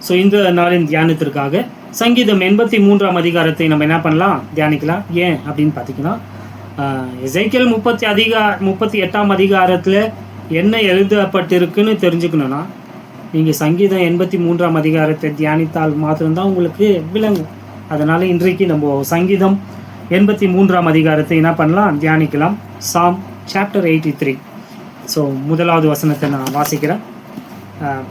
So இந்த நாளின் தியானத்திற்காக சங்கீதம் 83ஆம் அதிகாரத்தை நம்ம என்ன பண்ணலாம், தியானிக்கலாம். ஏன் அப்படின்னு பார்த்தீங்கன்னா, எசேக்கியேல் 38ஆம் அதிகாரத்தில் என்ன எழுதப்பட்டிருக்குன்னு தெரிஞ்சுக்கணுன்னா நீங்கள் சங்கீதம் 83ஆம் அதிகாரத்தை தியானித்தால் மாத்திரம்தான் உங்களுக்கு விளங்கும். அதனால் இன்றைக்கு நம்ம சங்கீதம் 83ஆம் அதிகாரத்தை என்ன பண்ணலாம், தியானிக்கலாம். சாம் சாப்டர் 83. ஸோ முதலாவது வசனத்தை நான் வாசிக்கிறேன்.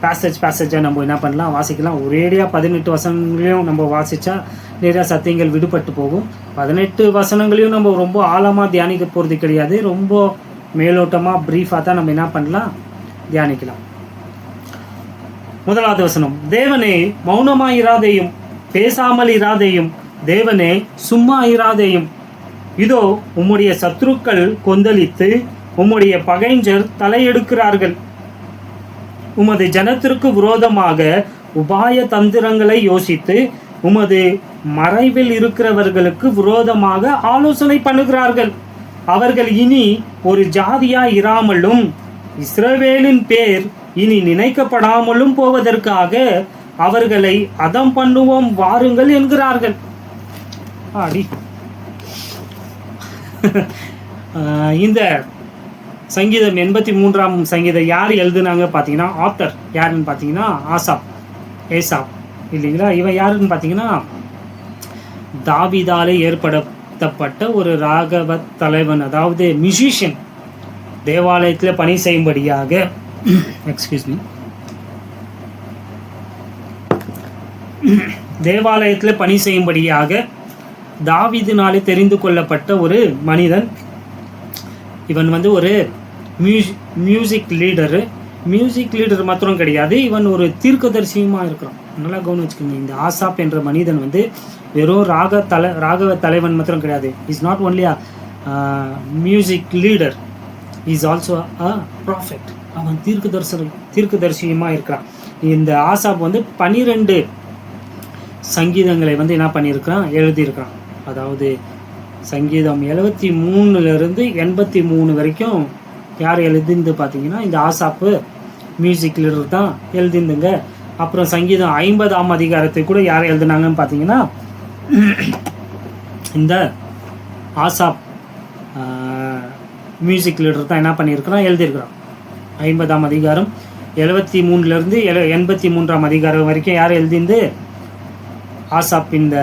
பேசேஜாக நம்ம என்ன பண்ணலாம், வாசிக்கலாம். ஒரேடியாக 18 வசனங்களையும் நம்ம வாசித்தா நிறையா சத்தியங்கள் விடுபட்டு போகும். 18 வசனங்களையும் நம்ம ரொம்ப ஆழமாக தியானிக்க போகிறது கிடையாது. ரொம்ப மேலோட்டமாக ப்ரீஃபாக தான் நம்ம என்ன பண்ணலாம், தியானிக்கலாம். முதலாவது வசனம், தேவனே மௌனமாக இராதேயும், பேசாமல் இராதேயும், தேவனே சும்மா இராதேயும். இதோ உம்முடைய சத்துருக்கள் கொந்தளித்து உம்முடைய பகைஞர் தலையெடுக்கிறார்கள். உமது ஜனத்திற்கு விரோதமாக உபாய தந்திரங்களை யோசித்து உமது மறைவில் இருக்கிறவர்களுக்கு விரோதமாக ஆலோசனை பண்ணுகிறார்கள். அவர்கள் இனி ஒரு ஜாதியா இராமலும் இஸ்ரவேலின் பேர் இனி நினைக்கப்படாமலும் போவதற்காக அவர்களை அதம் பண்ணுவோம் வாருங்கள் என்கிறார்கள். ஆடி இந்த சங்கீதம் 83ஆம் சங்கீதம் யார் எழுதுனாங்க பார்த்தீங்கன்னா, ஆத்தர் யாருன்னு பார்த்தீங்கன்னா ஏசாப் இல்லைங்களா. இவன் யாருன்னு பார்த்தீங்கன்னா, தாவீதாலே ஏற்படுத்தப்பட்ட ஒரு ராகவ தலைவன், அதாவது மியூசிஷியன். தேவாலயத்தில் பணி செய்யும்படியாக தேவாலயத்தில் பணி செய்யும்படியாக தாவீதினாலே தெரிந்து கொள்ளப்பட்ட ஒரு மனிதன். இவன் வந்து ஒரு மியூசிக் லீடர் மாத்திரம் கிடையாது, இவன் ஒரு தீர்க்கதரிசியுமாக இருக்கிறான். நல்லா கவனம் வச்சுக்கோங்க. இந்த ஆசாப் என்ற மனிதன் வந்து வெறும் ராகவ தலைவன் மாத்திரம் கிடையாது. Is not only a music leader, is also a prophet. அவன் தீர்க்கதரிசியுமாக இருக்கிறான். இந்த ஆசாப் வந்து 12 சங்கீதங்களை வந்து என்ன பண்ணியிருக்கிறான், எழுதியிருக்கிறான். அதாவது சங்கீதம் 73 83 வரைக்கும் யார் எழுதிந்து பார்த்தீங்கன்னா, இந்த ஆசாப்பு மியூசிக் லீடர் தான் எழுதிந்துங்க. அப்புறம் சங்கீதம் 50ஆம் அதிகாரத்தை கூட யார் எழுதினாங்கன்னு பார்த்தீங்கன்னா, இந்த ஆசாப் மியூசிக் லீடர் தான் என்ன பண்ணியிருக்கிறான், எழுதியிருக்கிறான். 50ஆம் அதிகாரம் 73 83ஆம் அதிகாரம் வரைக்கும் யார் எழுதிந்து, ஆசாப் இந்த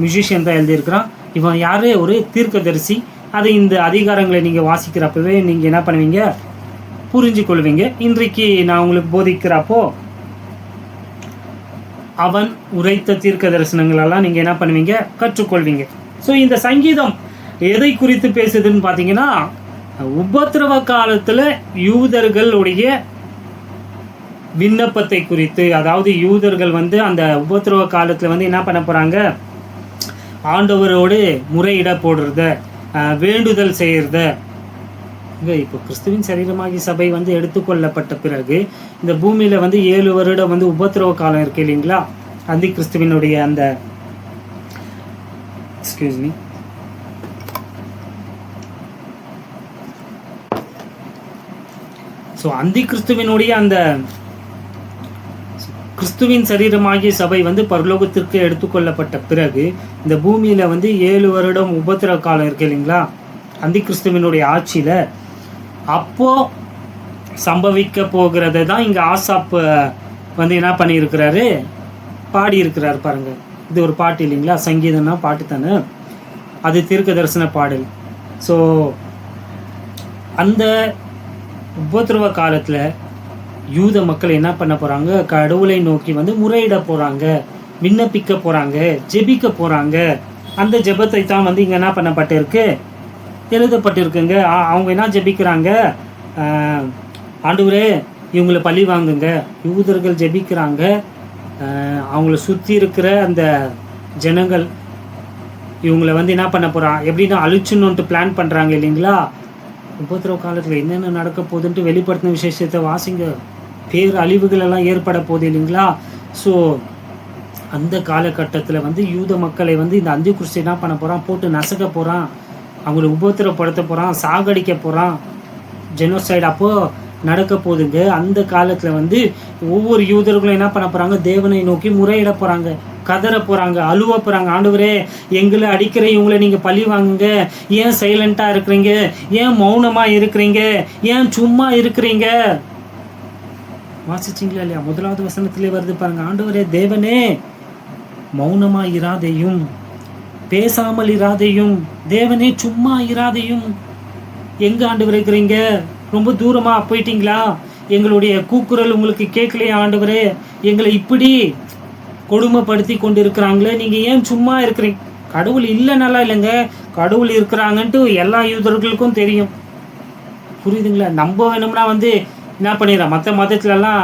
மியூசிஷியன் தான் எழுதியிருக்கிறான். இவன் யார், ஒரு தீர்க்கதரிசி. அது இந்த அதிகாரங்களை நீங்கள் வாசிக்கிறப்பவே நீங்கள் என்ன பண்ணுவீங்க, புரிஞ்சு கொள்வீங்க. இன்றைக்கு நான் உங்களுக்கு போதிக்கிறப்போ அவன் உரைத்த தீர்க்க தரிசனங்களெல்லாம் நீங்கள் என்ன பண்ணுவீங்க, கற்றுக்கொள்வீங்க. ஸோ இந்த சங்கீதம் எதை குறித்து பேசுதுன்னு பார்த்தீங்கன்னா, உபத்திரவ காலத்தில் யூதர்களுடைய விண்ணப்பத்தை குறித்து. அதாவது யூதர்கள் வந்து அந்த உபத்திரவ காலத்தில் வந்து என்ன பண்ண போகிறாங்க, ஆண்டவரோடு முறையிட போடுறத, வேண்டுதல் செய்கிறத. இப்போ கிறிஸ்துவின் சரீரமாகி சபை வந்து எடுத்துக்கொள்ளப்பட்ட பிறகு இந்த பூமியில் வந்து 7 வருடம் வந்து உபத்திரவ காலம் இருக்கு இல்லைங்களா. அந்தி கிறிஸ்துவினுடைய அந்த அந்தி கிறிஸ்துவினுடைய அந்த கிறிஸ்துவின் சரீரமாகிய சபை வந்து பரலோகத்திற்கு எடுத்துக்கொள்ளப்பட்ட பிறகு இந்த பூமியில் வந்து 7 வருடம் உபத்திரவ காலம் இருக்கு இல்லைங்களா, அந்தி கிறிஸ்துவினுடைய ஆட்சியில். அப்போ சம்பவிக்க போகிறத தான் இங்கே ஆசாப் வந்து என்ன பண்ணியிருக்கிறாரு, பாடியிருக்கிறார் பாருங்க. இது ஒரு பாட்டு இல்லைங்களா, சங்கீதம்னா பாட்டு தானே, அது தீர்க்க தரிசன பாடல். ஸோ அந்த உபத்திரவ காலத்தில் யூத மக்கள் என்ன பண்ண போகிறாங்க, கடவுளை நோக்கி வந்து முறையிட போகிறாங்க, விண்ணப்பிக்க போகிறாங்க, ஜெபிக்க போகிறாங்க. அந்த ஜெபத்தை தான் வந்து இங்கே என்ன பண்ணப்பட்டிருக்கு, எழுதப்பட்டிருக்குங்க. அவங்க என்ன ஜெபிக்கிறாங்க, ஆண்டவரே இவங்களை பழி வாங்குங்க. யூதர்கள் ஜெபிக்கிறாங்க, அவங்கள சுற்றி இருக்கிற அந்த ஜனங்கள் இவங்களை வந்து என்ன பண்ண போகிறான், எப்படின்னா அழிச்சுன்னுட்டு பிளான் பண்ணுறாங்க இல்லைங்களா. உபத்திரவ காலத்தில் என்னென்ன நடக்க போகுதுன்ட்டு வெளிப்படுத்தின விசேஷத்தை வாசிங்க. பேர் அழிவுகள் எல்லாம் ஏற்பட போகுது இல்லைங்களா. ஸோ அந்த காலகட்டத்தில் வந்து யூத மக்களை வந்து இந்த அந்தி கிறிஸ்து என்ன பண்ண போகிறான், போட்டு நசுக்க போகிறான், அவங்களை உபத்திரப்படுத்த போகிறான், சாகடிக்க போகிறான், ஜெனோசைடு. அப்போது நடக்க போகுதுங்க. அந்த காலத்தில் வந்து ஒவ்வொரு யூதர்களும் என்ன பண்ண போகிறாங்க, தேவனை நோக்கி முறையிட போகிறாங்க, கதற போகிறாங்க, அழுவ போகிறாங்க. ஆண்டவரே, எங்களை அடிக்கிற இவங்களை நீங்கள் பழி வாங்குங்க, ஏன் சைலண்ட்டாக இருக்கிறீங்க, ஏன் மௌனமாக இருக்கிறீங்க, ஏன் சும்மா இருக்கிறீங்க. வாசிச்சிங்களா இல்லையா? 1வது வசனத்திலே வருது பாருங்க, ஆண்டவரே தேவனே மௌனமாக இராதையும், பேசாமல் இராதையும், தேவனே சும்மா இராதையும். எங்க ஆண்டவர் இருக்கிறீங்க? ரொம்ப தூரமா போயிட்டீங்களா? எங்களுடைய கூக்குரல் உங்களுக்கு கேட்கலையா ஆண்டவரே? எங்களை இப்படி கொடுமைப்படுத்தி கொண்டு இருக்கிறாங்களே, நீங்க ஏன் சும்மா இருக்கிறீங்க? கடவுள் இல்லைனால இல்லைங்க, கடவுள் இருக்கிறாங்கன்ட்டு எல்லா யூதர்களுக்கும் தெரியும். புரியுதுங்களா? நம்ம வேணும்னா வந்து என்ன பண்ணிடுறோம், மற்ற மதத்துலலாம்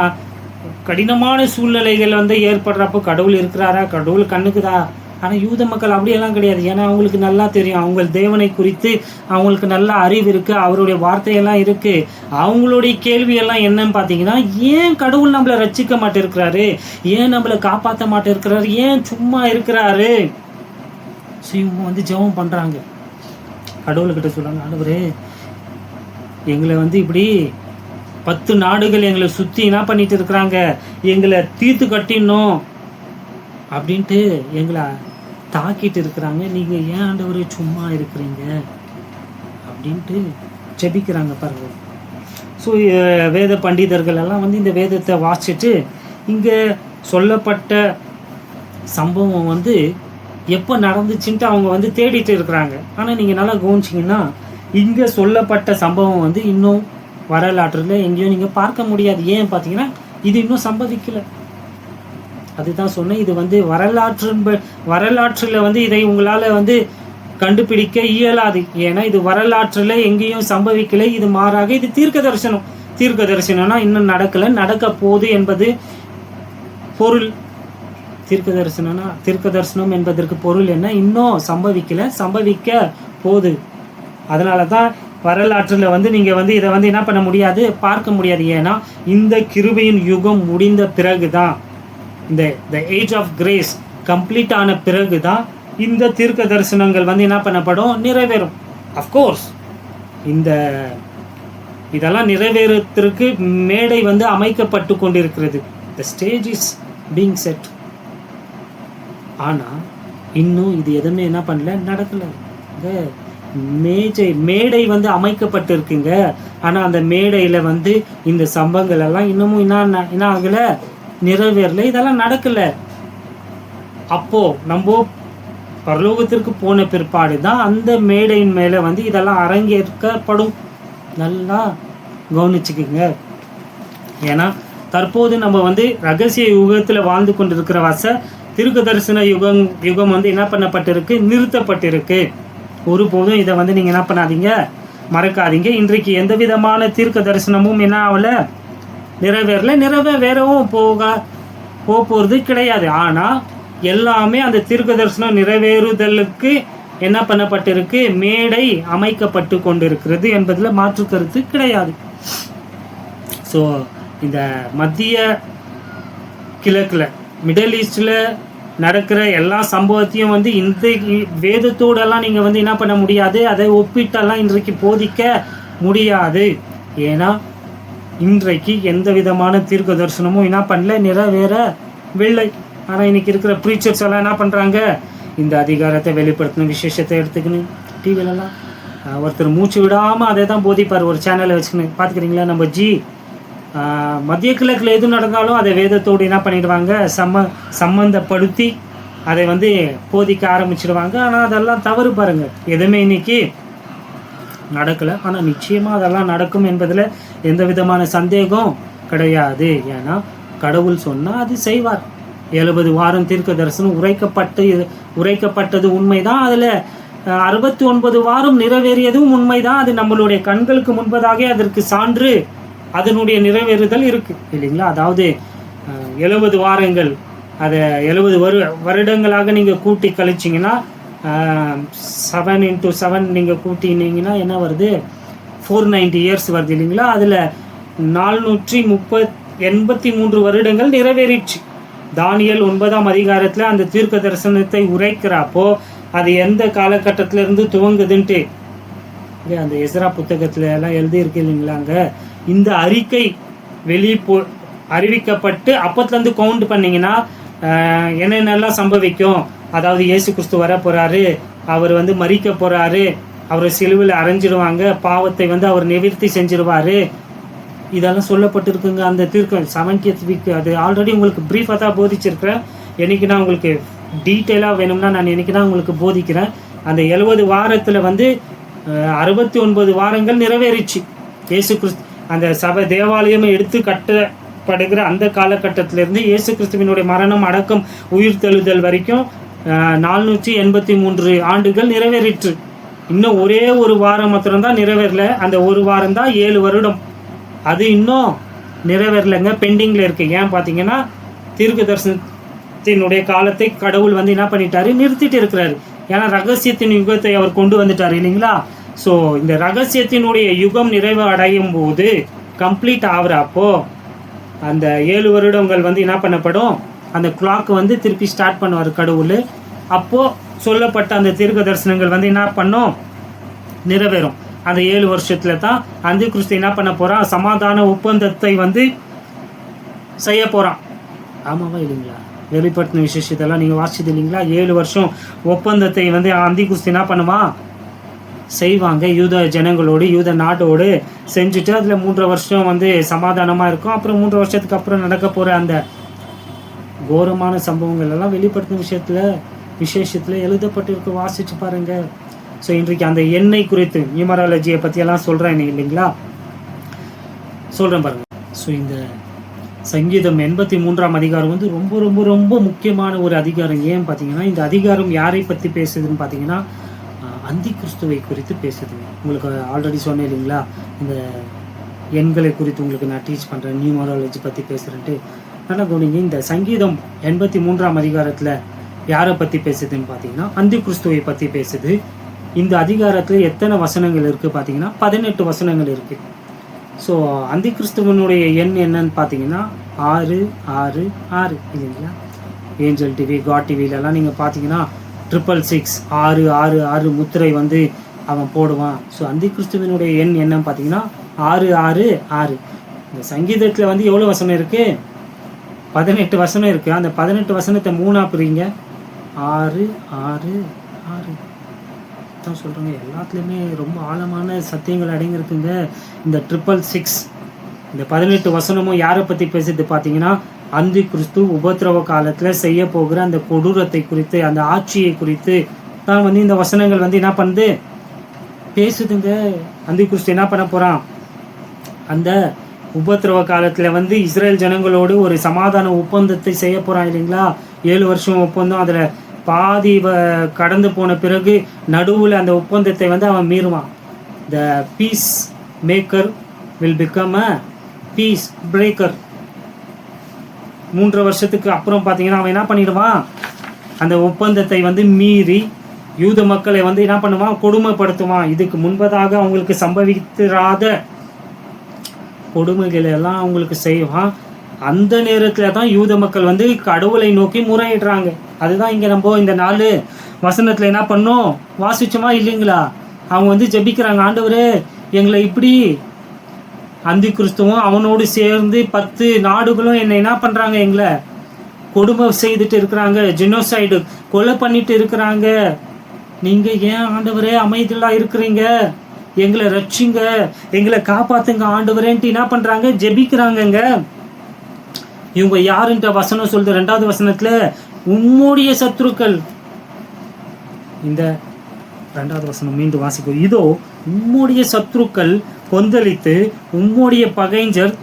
கடினமான சூழ்நிலைகள் வந்து ஏற்படுறப்போ கடவுள் இருக்கிறாரா, கடவுள் கண்ணுக்குதா? ஆனால் யூத மக்கள் அப்படியெல்லாம் கிடையாது. ஏன்னா அவங்களுக்கு நல்லா தெரியும், அவங்க தேவனை குறித்து அவங்களுக்கு நல்ல அறிவு இருக்குது, அவருடைய வார்த்தையெல்லாம் இருக்குது. அவங்களுடைய கேள்வியெல்லாம் என்னன்னு பார்த்தீங்கன்னா, ஏன் கடவுள் நம்மளை ரட்சிக்க மாட்டேருக்கிறாரு, ஏன் நம்மளை காப்பாற்ற மாட்டேருக்கிறாரு, ஏன் சும்மா இருக்கிறாரு. ஸோ இவங்க வந்து ஜெபம் பண்ணுறாங்க, கடவுள்கிட்ட சொல்கிறாங்க, ஆண்டவரே எங்களை வந்து இப்படி 10 நாடுகள் எங்களை சுற்றி என்ன பண்ணிட்டு இருக்கிறாங்க, எங்களை தீர்த்து கட்டிடணும் அப்படின்ட்டு எங்களை தாக்கிட்டு இருக்கிறாங்க, நீங்கள் ஏன் ஆண்டவரே சும்மா இருக்கிறீங்க அப்படின்ட்டு ஜெபிக்கிறாங்க பாருங்க. ஸோ வேத பண்டிதர்கள் எல்லாம் வந்து இந்த வேதத்தை வாசிச்சுட்டு இங்கே சொல்லப்பட்ட சம்பவம் வந்து எப்போ நடந்துச்சுன்ட்டு அவங்க வந்து தேடிட்டு இருக்கிறாங்க. ஆனால் நீங்கள் நல்லா கவனிச்சிங்கன்னா, இங்கே சொல்லப்பட்ட சம்பவம் வந்து இன்னும் வரலாற்றில் எங்கேயும் நீங்கள் பார்க்க முடியாது. ஏன் பார்த்தீங்கன்னா, இது இன்னும் சம்பவிக்கலை. அதுதான் சொன்னேன், இது வந்து வரலாற்றில் வந்து இதை உங்களால் வந்து கண்டுபிடிக்க இயலாது. ஏன்னா இது வரலாற்றில் எங்கேயும் சம்பவிக்கலை. இது மாறாக இது தீர்க்க தரிசனம். தீர்க்க தரிசனம்னா இன்னும் நடக்கலை, நடக்க போகுது என்பது பொருள். தீர்க்க தரிசனம் என்பதற்கு பொருள் என்ன, இன்னும் சம்பவிக்கலை, சம்பவிக்க போகுது. அதனால தான் வரலாற்றில் வந்து நீங்கள் வந்து இதை வந்து என்ன பண்ண முடியாது, பார்க்க முடியாது. ஏன்னா இந்த கிருபையின் யுகம் முடிந்த பிறகு தான், இந்த ஏஜ் ஆஃப் கிரேஸ் கம்ப்ளீட் ஆன பிறகு தான் இந்த தீர்க்க தரிசனங்கள் வந்து என்ன பண்ணப்படும், நிறைவேறும். அஃப்கோர்ஸ் இதெல்லாம் நிறைவேறத்திற்கு மேடை வந்து அமைக்கப்பட்டு கொண்டிருக்கிறது. The stage is being said. ஆனால் இன்னும் இது எதுவுமே என்ன பண்ணல, நடக்கலை. மேடை வந்து அமைக்கப்பட்டு இருக்குங்க. ஆனால் அந்த மேடையில் வந்து இந்த சம்பவங்கள் எல்லாம் இன்னமும் என்ன ஆகலை, நிறைவேறல, இதெல்லாம் நடக்கலை. அப்போ நம்ம பரலோகத்திற்கு போன பிற்பாடு தான் அந்த மேடையின் மேலே வந்து இதெல்லாம் அரங்கேற்கப்படும். நல்லா கவனிச்சுக்குங்க. ஏன்னா தற்போது நம்ம வந்து ரகசிய யுகத்தில் வாழ்ந்து கொண்டிருக்கிற தீர்க்க தரிசன யுகம் வந்து என்ன பண்ணப்பட்டிருக்கு, நிறுத்தப்பட்டிருக்கு. ஒருபோதும் இதை வந்து நீங்கள் என்ன பண்ணாதீங்க, மறக்காதீங்க. இன்றைக்கு எந்த விதமான தீர்க்க தரிசனமும் என்ன ஆகல, நிறைவேறல, நிறைவேறவும் போகிறது கிடையாது. ஆனால் எல்லாமே அந்த தீர்க்க தரிசனம் நிறைவேறுதலுக்கு என்ன பண்ணப்பட்டிருக்கு, மேடை அமைக்கப்பட்டு கொண்டிருக்கிறது என்பதில் மாற்று கருத்து கிடையாது. ஸோ இந்த மத்திய கிழக்கில், மிடில் ஈஸ்டில் நடக்கிற எல்லா சம்பவத்தையும் வந்து இந்த வேதத்தோடெல்லாம் நீங்கள் வந்து என்ன பண்ண முடியாது, அதை ஒப்பிட்டெல்லாம் இன்றைக்கு போதிக்க முடியாது. ஏன்னா இன்றைக்கு எந்த விதமான தீர்க்க தரிசனமும் என்ன பண்ணல, நிறைவேறவில்லை. ஆனால் இன்னைக்கு இருக்கிற ப்ரீச்சர்ஸ் எல்லாம் என்ன பண்ணுறாங்க, இந்த அதிகாரத்தை வெளிப்படுத்தணும், விசேஷத்தை எடுத்துக்கணும். டிவிலெல்லாம் ஒருத்தர் மூச்சு விடாமல் அதை தான் போதிப்பார், ஒரு சேனலை வச்சுக்கணும். பார்த்துக்கிறீங்களா, நம்ம மத்திய கிழக்கில் எது நடந்தாலும் அதை வேதத்தோடு என்ன பண்ணிடுவாங்க, சம்மந்தப்படுத்தி அதை வந்து போதிக்க ஆரம்பிச்சிடுவாங்க. ஆனால் அதெல்லாம் தவறு பாருங்கள். எதுவுமே இன்னைக்கு நடக்கலை, ஆனால் நிச்சயமாக அதெல்லாம் நடக்கும் என்பதில் எந்த விதமான சந்தேகம் கிடையாது. ஏன்னா கடவுள் சொன்னால் அது செய்வார். 70 வாரம் தீர்க்க தரிசனம் உரைக்கப்பட்டது உண்மைதான். அதில் 69 வாரம் நிறைவேறியதும் உண்மைதான். அது நம்மளுடைய கண்களுக்கு முன்பதாக அதற்கு சான்று, அதனுடைய நிறைவேறுதல் இருக்குது இல்லைங்களா. அதாவது 70 வாரங்கள், அதை 70 வருடங்களாக நீங்கள் கூட்டி கழிச்சிங்கன்னா 7 × 7 நீங்கள் கூட்டினீங்கன்னா என்ன வருது, 490 இயர்ஸ் வருது இல்லைங்களா. அதில் 483 வருடங்கள் நிறைவேறிடுச்சு. தானியல் 9ஆம் அதிகாரத்தில் அந்த தீர்க்க தரிசனத்தை உரைக்கிறப்போ அது எந்த காலகட்டத்திலேருந்து துவங்குதுன்ட்டு அந்த எஸ்ரா புத்தகத்தில் எல்லாம் எழுதியிருக்கு இல்லைங்களா. அங்கே இந்த அறிக்கை அறிவிக்கப்பட்டு அப்பத்துலேருந்து கவுண்ட் பண்ணிங்கன்னா என்னென்னலாம் சம்பவிக்கும், அதாவது இயேசு கிறிஸ்து வர போகிறாரு, அவர் வந்து மரிக்க போகிறாரு, அவரை சிலுவையில் அரைஞ்சிடுவாங்க, பாவத்தை வந்து அவர் நிவர்த்தி செஞ்சிருவார், இதெல்லாம் சொல்லப்பட்டிருக்குங்க அந்த தீர்க்கம் 70th வீக். அது ஆல்ரெடி உங்களுக்கு ப்ரீஃபாக தான் போதிச்சிருக்கிறேன். என்றைக்கு நான் உங்களுக்கு டீட்டெயிலாக வேணும்னா நான் என்றைக்கு தான் உங்களுக்கு போதிக்கிறேன். அந்த 70 வாரத்தில் வந்து 69 வாரங்கள் நிறைவேறிச்சு. இயேசு கிறிஸ்து அந்த சபை தேவாலயமே எடுத்து கட்டப்படுகிற அந்த காலகட்டத்திலிருந்து இயேசு கிறிஸ்துவினுடைய மரணம், அடக்கம், உயிர்த்தெழுதல் வரைக்கும் 483 ஆண்டுகள் நிறைவேறிற்று. இன்னும் ஒரே ஒரு வாரம் மாத்திரம்தான் நிறைவேறல. அந்த ஒரு வாரம் தான் 7 வருடம். அது இன்னும் நிறைவேறலைங்க, பெண்டிங்கில் இருக்குது. ஏன் பார்த்தீங்கன்னா தீர்க்க தரிசனத்தினுடைய காலத்தை கடவுள் வந்து என்ன பண்ணிட்டாரு, நிறுத்திட்டு இருக்கிறாரு. ஏன்னா ரகசியத்தின் யுகத்தை அவர் கொண்டு வந்துட்டார் இல்லைங்களா. ஸோ இந்த ரகசியத்தினுடைய யுகம் நிறைவு அடையும் போது கம்ப்ளீட் ஆகுறப்போ அந்த 7 வருடங்கள் வந்து என்ன பண்ணப்படும், அந்த கிளாக் வந்து திருப்பி ஸ்டார்ட் பண்ணுவார் கடவுள். அப்போது சொல்லப்பட்ட அந்த தீர்க்க தரிசனங்கள் வந்து என்ன பண்ணும், நிறைவேறும். அந்த 7 வருஷத்தில் தான் அந்த கிறிஸ்து என்ன பண்ண போகிறான், சமாதான ஒப்பந்தத்தை வந்து செய்ய போகிறான். ஆமாவா இல்லைங்களா? வெளிப்படுத்தின விசேஷத்தெல்லாம் நீங்கள் வாசிச்சது இல்லைங்களா? 7 வருஷம் ஒப்பந்தத்தை வந்து அந்த கிறிஸ்து என்ன பண்ணுவான், செய்வாங்க. யூத ஜனங்களோடு, யூத நாட்டோடு செஞ்சுட்டு அதில் 3 வருஷம் வந்து சமாதானமாக இருக்கும். அப்புறம் 3 வருஷத்துக்கு அப்புறம் நடக்க போகிற அந்த கோரமான சம்பவங்கள் எல்லாம் வெளிப்படுத்தின விசேஷத்தில் எழுதப்பட்டிருக்கு. வாசிச்சு பாருங்கள். ஸோ இன்றைக்கு அந்த எண்ணெய் குறித்து நியூமராலஜியை பற்றியெல்லாம் சொல்கிறேன் இல்லைங்களா, சொல்கிறேன் பாருங்கள். ஸோ இந்த சங்கீதம் 83ஆம் அதிகாரம் வந்து ரொம்ப ரொம்ப ரொம்ப முக்கியமான ஒரு அதிகாரம். ஏன் பார்த்தீங்கன்னா இந்த அதிகாரம் யாரை பற்றி பேசுதுன்னு பார்த்தீங்கன்னா அந்தி கிறிஸ்துவை குறித்து பேசுது. உங்களுக்கு ஆல்ரெடி சொன்னேன் இல்லைங்களா, இந்த எண்களை குறித்து உங்களுக்கு நான் டீச் பண்ணுறேன், நியூமராலஜி பற்றி பேசுகிறேன்ட்டு. நல்லா கவனிங்க. இந்த சங்கீதம் 83ஆம் அதிகாரத்தில் யாரை பற்றி பேசுதுன்னு பார்த்தீங்கன்னா அந்தி கிறிஸ்துவை பற்றி பேசுது. இந்த அதிகாரத்தில் எத்தனை வசனங்கள் இருக்குது பார்த்தீங்கன்னா 18 வசனங்கள் இருக்குது. ஸோ அந்தி கிறிஸ்துவனுடைய எண் என்னன்னு பார்த்தீங்கன்னா 666 இல்லைங்களா. ஏஞ்சல் டிவி, காட் டிவிலெலாம் நீங்கள் பார்த்தீங்கன்னா 666 666 முத்திரை வந்து அவன் போடுவான். ஸோ அந்தி கிறிஸ்துவனுடைய எண் என்னன்னு பார்த்தீங்கன்னா 666. இந்த சங்கீதத்தில் வந்து எவ்வளோ வசனம் இருக்குது, 18 வசனம் இருக்குது. அந்த 18 வசனத்தை 3ஆக பிரிங்க, 666 தான் சொல்கிறாங்க. எல்லாத்துலேயுமே ரொம்ப ஆழமான சத்தியங்கள் அடங்கியிருக்குங்க இந்த 666. இந்த 18 வசனமும் யாரை பற்றி பேசுறது பார்த்தீங்கன்னா அந்தி கிறிஸ்து உபத்திரவ காலத்தில் செய்ய போகிற அந்த கொடூரத்தை குறித்து, அந்த ஆட்சியை குறித்து தான் வந்து இந்த வசனங்கள் வந்து என்ன பண்ணுது, பேசுதுங்க. அந்தி கிறிஸ்து என்ன பண்ண போகிறான், அந்த உபத்திரவ காலத்தில் வந்து இஸ்ரேல் ஜனங்களோடு ஒரு சமாதான ஒப்பந்தத்தை செய்ய போகிறான் இல்லைங்களா. 7 வருஷம் ஒப்பந்தம், அதில் பாதி கடந்து போன பிறகு நடுவில் அந்த ஒப்பந்தத்தை வந்து அவன் மீறுவான். The peacemaker will become a peace breaker. 3 வருஷத்துக்கு அப்புறம் பார்த்தீங்கன்னா அவன் என்ன பண்ணிடுவான், அந்த ஒப்பந்தத்தை வந்து மீறி யூத மக்களை வந்து என்ன பண்ணுவான், கொடுமைப்படுத்துவான். இதுக்கு முன்பதாக அவங்களுக்கு சம்பவித்திராத கொடுமைகள் எல்லாம் அவங்களுக்கு செய்வான். அந்த நேரத்தில் தான் யூத மக்கள் வந்து கடவுளை நோக்கி முறையிடுறாங்க. அதுதான் இங்கே நம்ம இந்த 4 வசனத்தில் என்ன பண்ணோம் வாசிச்சோமா இல்லைங்களா. அவங்க வந்து ஜெபிக்கிறாங்க, ஆண்டவரே எங்களை இப்படி அந்தி கிறிஸ்துவும் அவனோடு சேர்ந்து 10 நாடுகளும் என்னை என்ன பண்ணுறாங்க, எங்களை கொடுமை செய்துட்டு இருக்கிறாங்க, ஜெனோசைடு கொலை பண்ணிட்டு இருக்கிறாங்க. நீங்கள் ஏன் ஆண்டவரே அமைதியாக இருக்கிறீங்க, எங்களை ரட்சிங்க, எங்களை காப்பாற்றுங்க ஆண்டவரேன்ட்டு என்ன பண்ணுறாங்க, ஜெபிக்கிறாங்கங்க. இவங்க யாருன்ற வசனம் சொல்லுது 2வது வசனத்தில், உம்முடைய சத்துருக்கள். இந்த 2வது வசனம் மீண்டும் வாசிக்கும். இதோ உம்முடைய சத்துருக்கள் கொந்தளித்து உம்முடைய பகைஞர்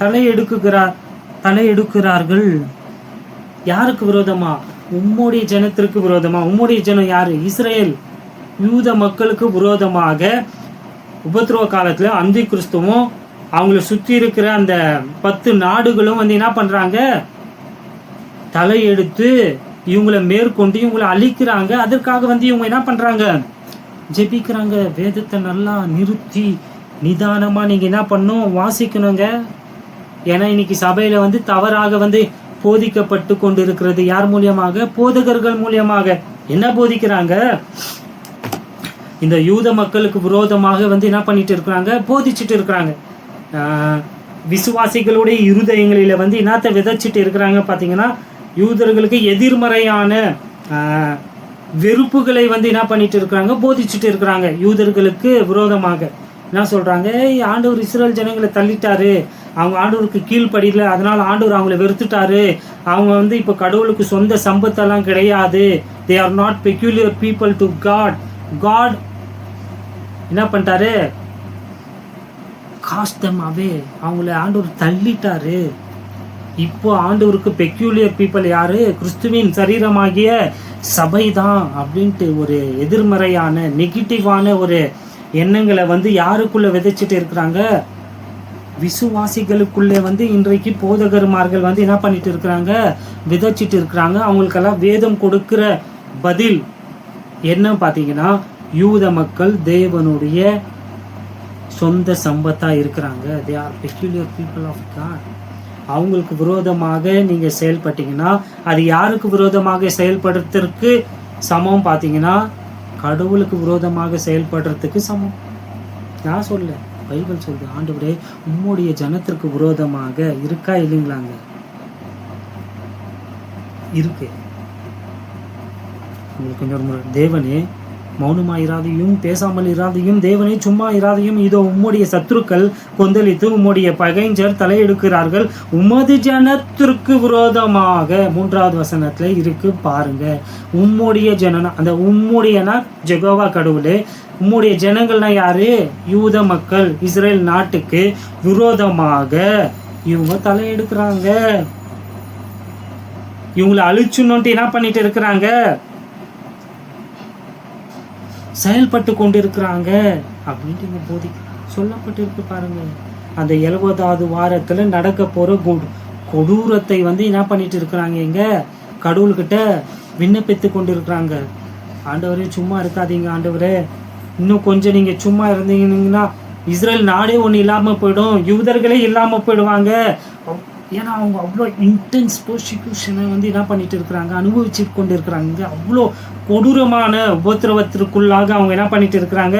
தலையெடுக்கிறார்கள். யாருக்கு விரோதமா, உம்முடைய ஜனத்திற்கு விரோதமா. உம்முடைய ஜனம் யாரு, இஸ்ரேல் யூத மக்களுக்கு விரோதமாக உபத்திரவ காலத்தில் அந்தி கிறிஸ்துவும் அவங்கள சுற்றி இருக்கிற அந்த 10 நாடுகளும் வந்து என்ன பண்ணுறாங்க, தலையெடுத்து இவங்களை மேற்கொண்டு இவங்களை அழிக்கிறாங்க. அதற்காக வந்து இவங்க என்ன பண்ணுறாங்க, ஜெபிக்கிறாங்க. வேதத்தை நல்லா நிறுத்தி நிதானமாக நீங்கள் என்ன பண்ணணும், வாசிக்கணுங்க. ஏன்னா இன்னைக்கு சபையில் வந்து தவறாக வந்து போதிக்கப்பட்டு கொண்டு இருக்கிறது. யார் மூலியமாக, போதகர்கள் மூலியமாக. என்ன போதிக்கிறாங்க, இந்த யூத மக்களுக்கு விரோதமாக வந்து என்ன பண்ணிட்டு இருக்கிறாங்க, போதிச்சுட்டு இருக்கிறாங்க. விசுவாசிகளுடைய இருதயங்களில் வந்து என்னத்தை விதைச்சிட்டு இருக்கிறாங்க பார்த்தீங்கன்னா, யூதர்களுக்கு எதிர்மறையான வெறுப்புகளை வந்து என்ன பண்ணிட்டு இருக்கிறாங்க, போதிச்சுட்டு இருக்கிறாங்க. யூதர்களுக்கு விரோதமாக என்ன சொல்கிறாங்க, ஆண்டவர் இஸ்ரேல் ஜனங்களை தள்ளிட்டாரு, அவங்க ஆண்டவருக்கு கீழ்ப்படியில, அதனால் ஆண்டவர் அவங்கள வெறுத்துட்டாரு, அவங்க வந்து இப்போ கடவுளுக்கு சொந்த சம்பத்தெல்லாம் கிடையாது, they are not peculiar people to God. God என்ன பண்ணிட்டாரு, காஸ்டம் அவே, அவங்கள ஆண்டவர் தள்ளிட்டாரு. இப்போ ஆண்டவருக்கு பெக்யூலியர் பீப்புள் யாரு, கிறிஸ்துவின் சரீரமாகிய சபை தான் அப்படின்ட்டு ஒரு எதிர்மறையான நெகட்டிவான ஒரு எண்ணங்களை வந்து யாருக்குள்ள விதைச்சிட்டு இருக்கிறாங்க, விசுவாசிகளுக்குள்ளே வந்து இன்றைக்கு போதகர்மார்கள் வந்து என்ன பண்ணிட்டு இருக்கிறாங்க, விதைச்சிட்டு இருக்கிறாங்க. அவங்களுக்கெல்லாம் வேதம் கொடுக்கிற பதில் என்ன பார்த்தீங்கன்னா, யூத மக்கள் தேவனுடைய சொந்த சம்பத்தா இருக்கிறாங்க, they are peculiar people of God. அவங்களுக்கு விரோதமாக நீங்க செயல்பட்டீங்கன்னா அது யாருக்கு விரோதமாக செயல்படுறதுக்கு சமம் பார்த்தீங்கன்னா, கடவுளுக்கு விரோதமாக செயல்படுறதுக்கு சமம். நான் சொல்ல, பைபிள் சொல்லுது. ஆண்டவரே உம்முடைய ஜனத்திற்கு விரோதமாக இருக்கா இல்லைங்களாங்க, இருக்கு. உங்களுக்கு இன்னொரு தேவனே மௌனமாக இராதையும் பேசாமல் இராதையும், தேவனே சும்மா இராதையும், இதோ உம்முடைய சத்துருக்கள் கொந்தளித்து உம்முடைய பகைஞர் தலையெடுக்கிறார்கள், உமது ஜனத்திற்கு விரோதமாக. 3வது வசனத்துல இருக்கு பாருங்க, உம்முடைய ஜனனா, அந்த உம்முடையனா ஜெகோவா கடவுளே, உம்முடைய ஜனங்கள்னா யாரு, யூத மக்கள், இஸ்ரேல் நாட்டுக்கு விரோதமாக இவங்க தலையெடுக்கிறாங்க, இவங்களை அழிச்சுன்னு என்ன பண்ணிட்டு இருக்கிறாங்க, செயல்பட்டு கொண்டிருக்கிறாங்க அப்படின்ட்டு போதி சொல்லப்பட்டு இருக்கு பாருங்க. அந்த 70வது வாரத்துல நடக்க போற கொடூரத்தை வந்து என்ன பண்ணிட்டு இருக்கிறாங்க, எங்க கடவுள்கிட்ட விண்ணப்பித்து கொண்டு இருக்கிறாங்க. ஆண்டவரே சும்மா இருக்காதீங்க ஆண்டவரே, இன்னும் கொஞ்சம் நீங்க சும்மா இருந்தீங்கன்னா இஸ்ரேல் நாடே ஒன்று இல்லாம போயிடும், யூதர்களே இல்லாம போயிடுவாங்க. ஏன்னா அவங்க அவ்வளோ இன்டென்ஸ் ப்ரோசிக்யூஷனை வந்து என்ன பண்ணிட்டு இருக்கிறாங்க, அனுபவிச்சு கொண்டு இருக்கிறாங்க. அவ்வளோ கொடூரமான உபத்திரவத்திற்குள்ளாக அவங்க என்ன பண்ணிட்டு இருக்கிறாங்க,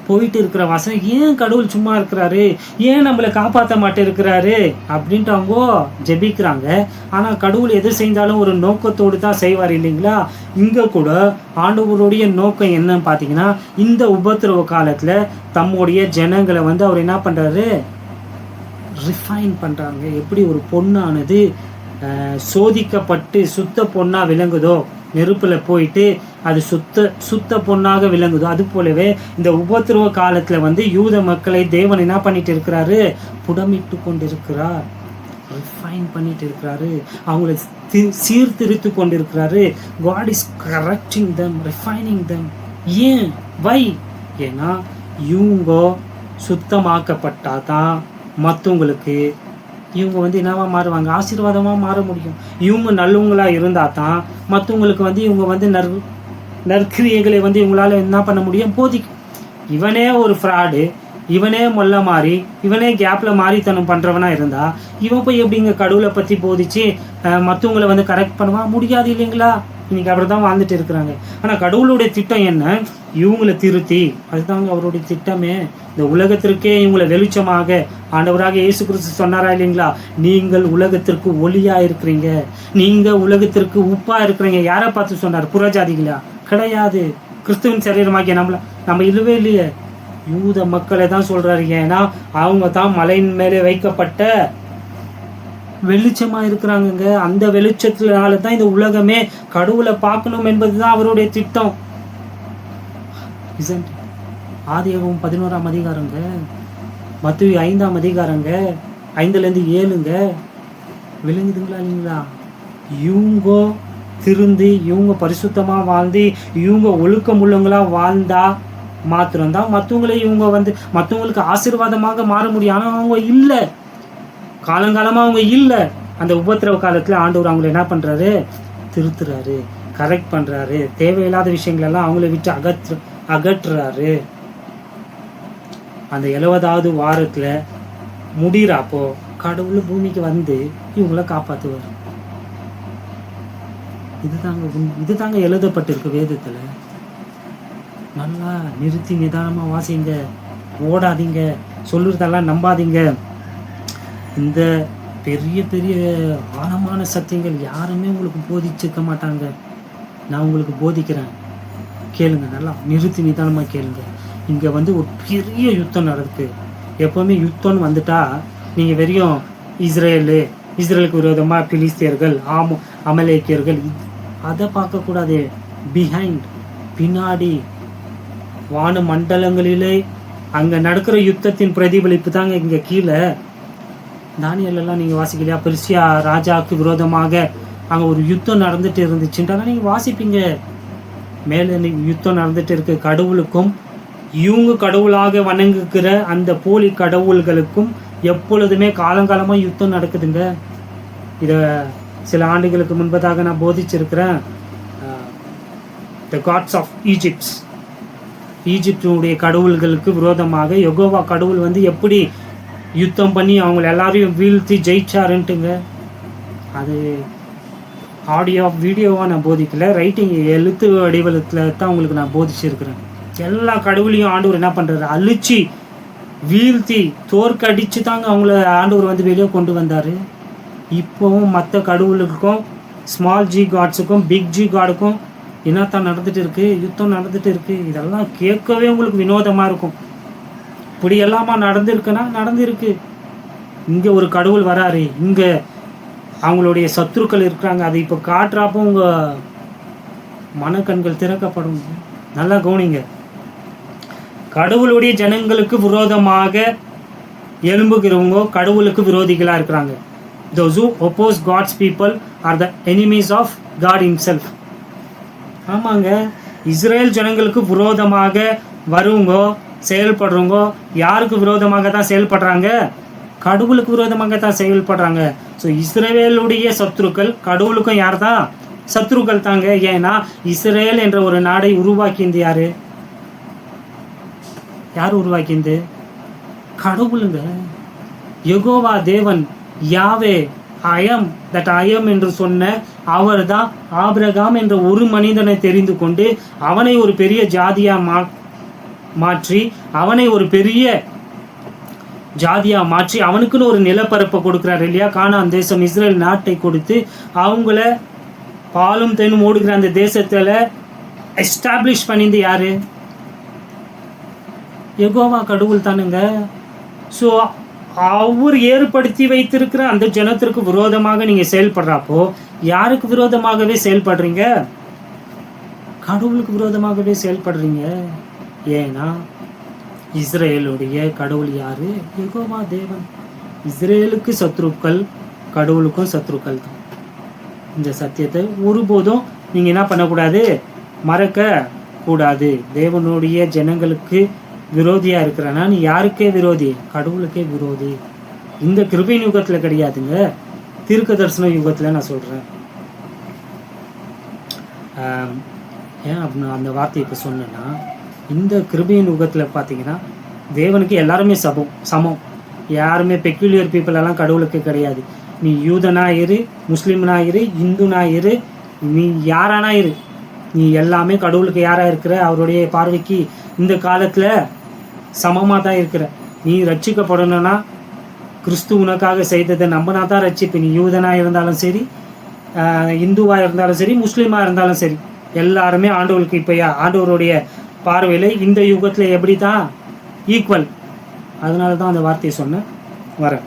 போயிட்டு இருக்கிற வாசனை. ஏன் கடவுள் சும்மா இருக்கிறாரு, ஏன் நம்மளை காப்பாற்ற மாட்டே இருக்கிறாரு அப்படின்ட்டு அவங்க ஜெபிக்கிறாங்க. ஆனால் கடவுள் எது செஞ்சாலும் ஒரு நோக்கத்தோடு தான் செய்வார் இல்லைங்களா. இங்கே கூட ஆண்டவருடைய நோக்கம் என்னன்னு பார்த்தீங்கன்னா, இந்த உபத்திரவ காலத்தில் தம்முடைய ஜனங்களை வந்து அவர் என்ன பண்ணுறாரு, ரிஃபைன் பண்ணுறாங்க. எப்படி ஒரு பொண்ணானது சோதிக்கப்பட்டு சுத்த பொண்ணாக விளங்குதோ, நெருப்பில் போயிட்டு அது சுத்த பொண்ணாக விளங்குதோ, அது போலவே இந்த உபத்திரவ காலத்தில் வந்து யூத மக்களை தேவன் என்ன பண்ணிட்டு இருக்கிறாரு, புடமிட்டு கொண்டு இருக்கிறார், ரிஃபைன் பண்ணிட்டு இருக்கிறாரு, அவங்கள சீர்திருத்து கொண்டு இருக்கிறாரு. God is correcting them, refining them. ஏன், வை, ஏன்னா இவங்க சுத்தமாக்கப்பட்டாதான் மற்றவங்களுக்கு இவங்க வந்து என்னவா மாறுவாங்க, ஆசீர்வாதமாக மாற முடியும். இவங்க நல்லவங்களா இருந்தால் தான் மற்றவங்களுக்கு வந்து இவங்க வந்து நற்கிரியைகளை வந்து இவங்களால என்ன பண்ண முடியும், போதிக்கும். இவனே ஒரு ஃப்ராடு, இவனே மொல்ல மாறி, இவனே கேப்பில் மாறித்தனம் பண்ணுறவனா இருந்தால் இவன் போய் எப்படிங்க கடவுளை பற்றி போதிச்சு மற்றவங்களை வந்து கரெக்ட் பண்ணுவா, முடியாது இல்லைங்களா. இன்னைக்கு அப்படி தான் வாழ்ந்துட்டு இருக்கிறாங்க. ஆனால் கடவுளுடைய திட்டம் என்ன, இவங்களை திருத்தி, அதுதாங்க அவருடைய திட்டமே. இந்த உலகத்திற்கே இவங்களை வெளிச்சமாக ஆண்டவராக இயேசு கிறிஸ்து சொன்னாரா இல்லைங்களா, நீங்கள் உலகத்திற்கு ஒளியா இருக்கிறீங்க, நீங்க உலகத்திற்கு உப்பா இருக்கிறீங்க. யாரை பார்த்து சொன்னார், புறஜாதிகளா? கிடையாது, கிறிஸ்துவின் சரீரமாகிய நம்ம இல்லவே இல்லையே, யூத மக்களை தான் சொல்றாரு. ஏன்னா அவங்க தான் மலையின் மேலே வைக்கப்பட்ட வெளிச்சமா இருக்கிறாங்க. அந்த வெளிச்சத்தினால தான் இந்த உலகமே கடவுளை பார்க்கணும் என்பதுதான் அவருடைய திட்டம். ஆதியாகமம் 11ஆம் அதிகாரங்க, மத்தேயு 5ஆம் அதிகாரங்க, 5-7ங்க, விளங்குதுங்களா இல்லைங்களா. இவங்க திருந்து, இவங்க பரிசுத்தமா வாழ்ந்து, இவங்க ஒழுக்கம் உள்ளவங்களா வாழ்ந்தா மாத்திரம்தான் மற்றவங்களை இவங்க வந்து மற்றவங்களுக்கு ஆசீர்வாதமாக மாற முடியும். ஆனால் அவங்க இல்லை, காலங்காலமாக அவங்க இல்லை. அந்த உபத்திரவ காலத்தில் ஆண்டவர் அவங்களை என்ன பண்ணுறாரு, திருத்துறாரு, கரெக்ட் பண்ணுறாரு, தேவையில்லாத விஷயங்களெல்லாம் அவங்கள விட்டு அகற்றுறாரு. அந்த 70வது வாரத்தில் முடிகிறப்போ கடவுள் பூமிக்கு வந்து இவங்கள காப்பாற்றுவார். இதுதாங்க எழுதப்பட்டிருக்கு வேதத்தில். நல்லா நிறுத்தி நிதானமாக வாசிங்க, ஓடாதீங்க, சொல்லுறதெல்லாம் நம்பாதீங்க. இந்த பெரிய பெரிய ஆழமான சத்தியங்கள் யாருமே உங்களுக்கு போதிச்சிருக்க மாட்டாங்க. நான் உங்களுக்கு போதிக்கிறேன், கேளுங்க, நல்லா நிறுத்தி நிதானமாக கேளுங்க. இங்கே வந்து ஒரு பெரிய யுத்தம் நடக்குது. எப்போவுமே யுத்தம்னு வந்துட்டா நீங்கள் வெறியும் இஸ்ரேலுக்கு விரோதமாக பிலிஸ்தியர்கள், அமலேக்கியர்கள் அதை பார்க்கக்கூடாது. பின்னாடி வான மண்டலங்களிலே அங்கே நடக்கிற யுத்தத்தின் பிரதிபலிப்பு தாங்க இங்கே கீழே. தானியெல்லாம் நீங்கள் வாசிக்கலையா? பெர்சியா ராஜாவுக்கு விரோதமாக அங்கே ஒரு யுத்தம் நடந்துட்டு இருந்துச்சுன்றா நீங்கள் வாசிப்பீங்க. மேலே யுத்தம் நடந்துட்டு இருக்கு. கடவுளுக்கும் இவங்க கடவுளாக வணங்குகிற அந்த போலி கடவுள்களுக்கும் எப்பொழுதுமே காலங்காலமாக யுத்தம் நடக்குதுங்க. இதை சில ஆண்டுகளுக்கு முன்பதாக நான் போதிச்சிருக்கிறேன். த காட்ஸ் ஆஃப் ஈஜிப்டுடைய கடவுள்களுக்கு விரோதமாக யெகோவா கடவுள் வந்து எப்படி யுத்தம் பண்ணி அவங்கள எல்லாரையும் வீழ்த்தி ஜெயிச்சாருன்ட்டுங்க. அது வீடியோவாக நான் போதிக்கல, ரைட்டிங் எழுத்து வடிவத்தில் தான் உங்களுக்கு நான் போதிச்சிருக்கிறேன். எல்லா கடவுளையும் ஆண்டவர் என்ன பண்ணுறாரு? அழிச்சு வீழ்த்தி தோற்கடிச்சு தாங்க அவங்கள ஆண்டவர் வந்து வெளியே கொண்டு வந்தார். இப்போவும் மற்ற கடவுளுக்கும் ஸ்மால் ஜி காட்ஸுக்கும் பிக் ஜி காடுக்கும் என்னத்தான் நடந்துட்டு இருக்கு? யுத்தம் நடந்துட்டு இருக்கு. இதெல்லாம் கேட்கவே உங்களுக்கு வினோதமாக இருக்கும். இப்படி எல்லாமா நடந்திருக்குன்னா நடந்திருக்கு. இங்கே ஒரு கடவுள் வராரு, இங்கே அவங்களுடைய சத்துருக்கள் இருக்கிறாங்க. அதை இப்போ காட்டுறாப்போ உங்கள் மனக்கண்கள் திறக்கப்படும். நல்லா கவனிங்க. கடவுளுடைய ஜனங்களுக்கு விரோதமாக எழும்புகிறவங்க கடவுளுக்கு விரோதிகளாக இருக்கிறாங்க. Those who oppose God's people are the enemies of God himself. ஆமாங்க, இஸ்ரேல் ஜனங்களுக்கு விரோதமாக வருவங்க செயல்படுறவங்க யாருக்கு விரோதமாக தான் செயல்படுறாங்க? கடவுளுக்கு விரோதமாக தான் செயல்படுறாங்க. ஸோ இஸ்ரேலுடைய சத்துருக்கள் கடவுளுக்கும் யார் தான்? சத்துருக்கள் தாங்க. ஏன்னா இஸ்ரேல் என்ற ஒரு நாடை உருவாக்கியது யாரு? யார் உருவாக்கியது? கடவுளுங்க. யெகோவா தேவன், யாவே, ஐயம் தட் ஐயம் என்று சொன்ன அவர் தான் ஆபிரகாம் என்ற ஒரு மனிதனை தெரிந்து கொண்டு அவனை ஒரு பெரிய ஜாதியா மாற்றி அவனுக்குன்னு ஒரு நிலப்பரப்பை கொடுக்குறாரு இல்லையா? கானான் தேசம், இஸ்ரேல் நாட்டை கொடுத்து அவங்கள பாலும் தேனும் ஓடுகிற அந்த தேசத்தில் எஸ்டாப்ளிஷ் பண்ணிந்து யாரு? யெகோவா கடவுள் தானுங்க. ஸோ அவர் ஏற்படுத்தி வைத்திருக்கிற அந்த ஜனத்திற்கு விரோதமாக நீங்கள் செயல்படுறப்போ யாருக்கு விரோதமாகவே செயல்படுறீங்க? கடவுளுக்கு விரோதமாகவே செயல்படுறீங்க. ஏன்னா இஸ்ரேலுடைய கடவுள் யாரு? யெகோவா தேவன். இஸ்ரேலுக்கு சத்ருக்கள், கடவுளுக்கும் சத்ருக்கள் தான். இந்த சத்தியத்தை ஒருபோதும் நீங்கள் என்ன பண்ணக்கூடாது? மறக்க கூடாது. தேவனுடைய ஜனங்களுக்கு விரோதியாக இருக்கிறனா நீ யாருக்கே விரோதி? கடவுளுக்கே விரோதி. இந்த கிருபை யுகத்தில் கிடையாதுங்க, தீர்க்க தரிசன யுகத்தில் நான் சொல்கிறேன். ஏன் அப்படின்னு அந்த வார்த்தையை இப்போ சொன்னேன்னா, இந்த கிருபையின் யுகத்தில் பார்த்தீங்கன்னா தேவனுக்கு எல்லாருமே சமம். யாருமே பெக்யூலியர் பீப்புள் எல்லாம் கடவுளுக்கு கிடையாது. நீ யூதனா இரு, முஸ்லீம்னா இரு, இந்துனா இரு, நீ யாரானா இரு, நீ எல்லாமே கடவுளுக்கு யாராக இருக்கிற? அவருடைய பார்வைக்கு இந்த காலத்தில் சமமாக தான் இருக்கிற. நீ ரட்சிக்கப்படணும்னா கிறிஸ்து உனக்காக செய்ததை நம்பினா தான் ரட்சிப்பு. நீ யூதனாக இருந்தாலும் சரி, இந்துவாக இருந்தாலும் சரி, முஸ்லீமாக இருந்தாலும் சரி, எல்லாருமே ஆண்டவருக்கு இப்போ ஆண்டவருடைய பார்வையில் இந்த யுகத்தில் எப்படி தான் ஈக்குவல். அதனால தான் அந்த வார்த்தையை சொன்னேன் வரேன்.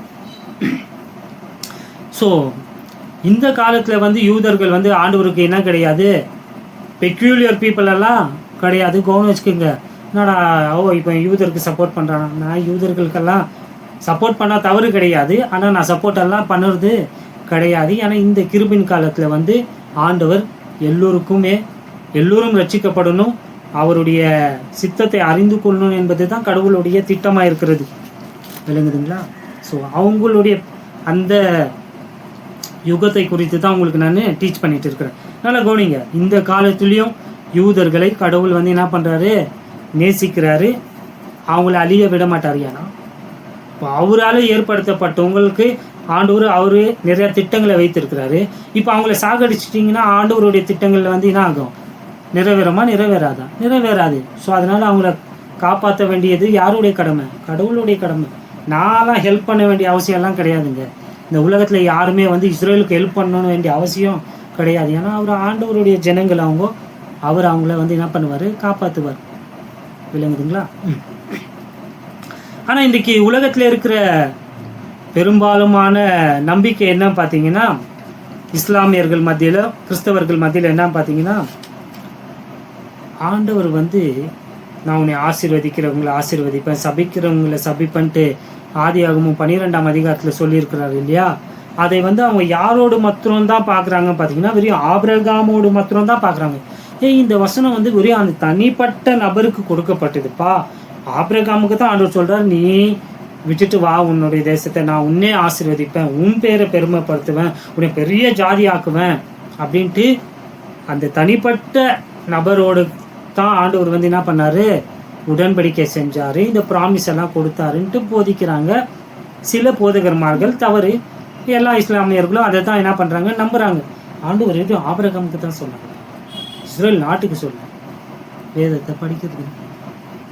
ஸோ இந்த காலத்தில் வந்து யூதர்கள் வந்து ஆண்டவருக்கு என்ன கிடையாது? பெக்யூலியர் பீப்புள் எல்லாம் கிடையாது. கவனம் வச்சுக்கோங்க. என்னடா இப்போ யூதருக்கு சப்போர்ட் பண்ணுறான். நான் யூதர்களுக்கெல்லாம் சப்போர்ட் பண்ணால் தவறு கிடையாது, ஆனால் நான் சப்போர்ட் எல்லாம் பண்ணுறது கிடையாது. ஏன்னா இந்த கிருபின் காலத்தில் வந்து ஆண்டவர் எல்லோரும் ரட்சிக்கப்படணும், அவருடைய சித்தத்தை அறிந்து கொள்ளணும் என்பது தான் கடவுளுடைய திட்டமாக இருக்கிறது. விளங்குதுங்களா? ஸோ அவங்களுடைய அந்த யுகத்தை குறித்து தான் உங்களுக்கு நான் டீச் பண்ணிட்டு இருக்கிறேன். நல்லா கவனிங்க. இந்த காலத்துலேயும் யூதர்களை கடவுள் வந்து என்ன பண்ணுறாரு? நேசிக்கிறாரு, அவங்கள அழிய விட மாட்டார். ஏன்னா இப்போ அவரால் ஏற்படுத்தப்பட்டவங்களுக்கு ஆண்டவர் அவரு நிறைய திட்டங்களை வைத்திருக்கிறாரு. இப்போ அவங்கள சாகடிச்சிட்டிங்கன்னா ஆண்டவருடைய திட்டங்களில் வந்து என்ன ஆகும்? நிறைவேறுமா? நிறைவேறாது. ஸோ அதனால் அவங்கள காப்பாற்ற வேண்டியது யாருடைய கடமை? கடவுளுடைய கடமை. நான்லாம் ஹெல்ப் பண்ண வேண்டிய அவசியம் எல்லாம் கிடையாதுங்க. இந்த உலகத்தில் யாருமே வந்து இஸ்ரேலுக்கு ஹெல்ப் பண்ணணும் வேண்டிய அவசியம் கிடையாது. ஏன்னா அவர் ஆண்டவருடைய ஜனங்கள், அவர் அவங்கள வந்து என்ன பண்ணுவார்? காப்பாற்றுவார். விளங்குதுங்களா? ஆனால் இன்றைக்கி உலகத்தில் இருக்கிற பெரும்பாலுமான நம்பிக்கை என்ன பார்த்தீங்கன்னா, இஸ்லாமியர்கள் மத்தியில், கிறிஸ்தவர்கள் மத்தியில் என்ன பார்த்தீங்கன்னா, ஆண்டவர் வந்து நான் உன்னை ஆசீர்வதிக்கிறவங்களை ஆசீர்வதிப்பேன், சபிக்கிறவங்களை சபிப்பன்ட்டு ஆதியாகமம் 12ஆம் அதிகாரத்தில் சொல்லியிருக்கிறாரு இல்லையா? அதை வந்து அவங்க யாரோடு மாத்திரம்தான் பார்க்குறாங்க பார்த்தீங்கன்னா, வெறும் ஆபிரகாமோடு மாத்திரம்தான் பார்க்குறாங்க. இந்த வசனம் வந்து வெறும் அந்த தனிப்பட்ட நபருக்கு கொடுக்கப்பட்டதுப்பா. ஆபிரகாமுக்கு தான் ஆண்டவர் சொல்கிறார், நீ விட்டுட்டு வா உன்னுடைய தேசத்தை, நான் உன்னே ஆசீர்வதிப்பேன், உன் பேரை பெருமைப்படுத்துவேன், உன்னை பெரிய ஜாதி ஆக்குவேன் அப்படின்ட்டு அந்த தனிப்பட்ட நபரோடு தான் ஆண்டவர் வந்து என்ன பண்ணாரு? உடன்படிக்கை செஞ்சார், இந்த ப்ராமிஸ் எல்லாம் கொடுத்தாருன்ட்டு போதிக்கிறாங்க சில போதகர்மார்கள். தவறு. எல்லா இஸ்லாமியர்களும் அதை தான் என்ன பண்ணுறாங்க? நம்புகிறாங்க. ஆண்டவர் எப்படி ஆபிரகாமுக்கு தான் சொன்னாங்க, இஸ்ரேல் நாட்டுக்கு சொல்ல வேதத்தை படிக்கிறது.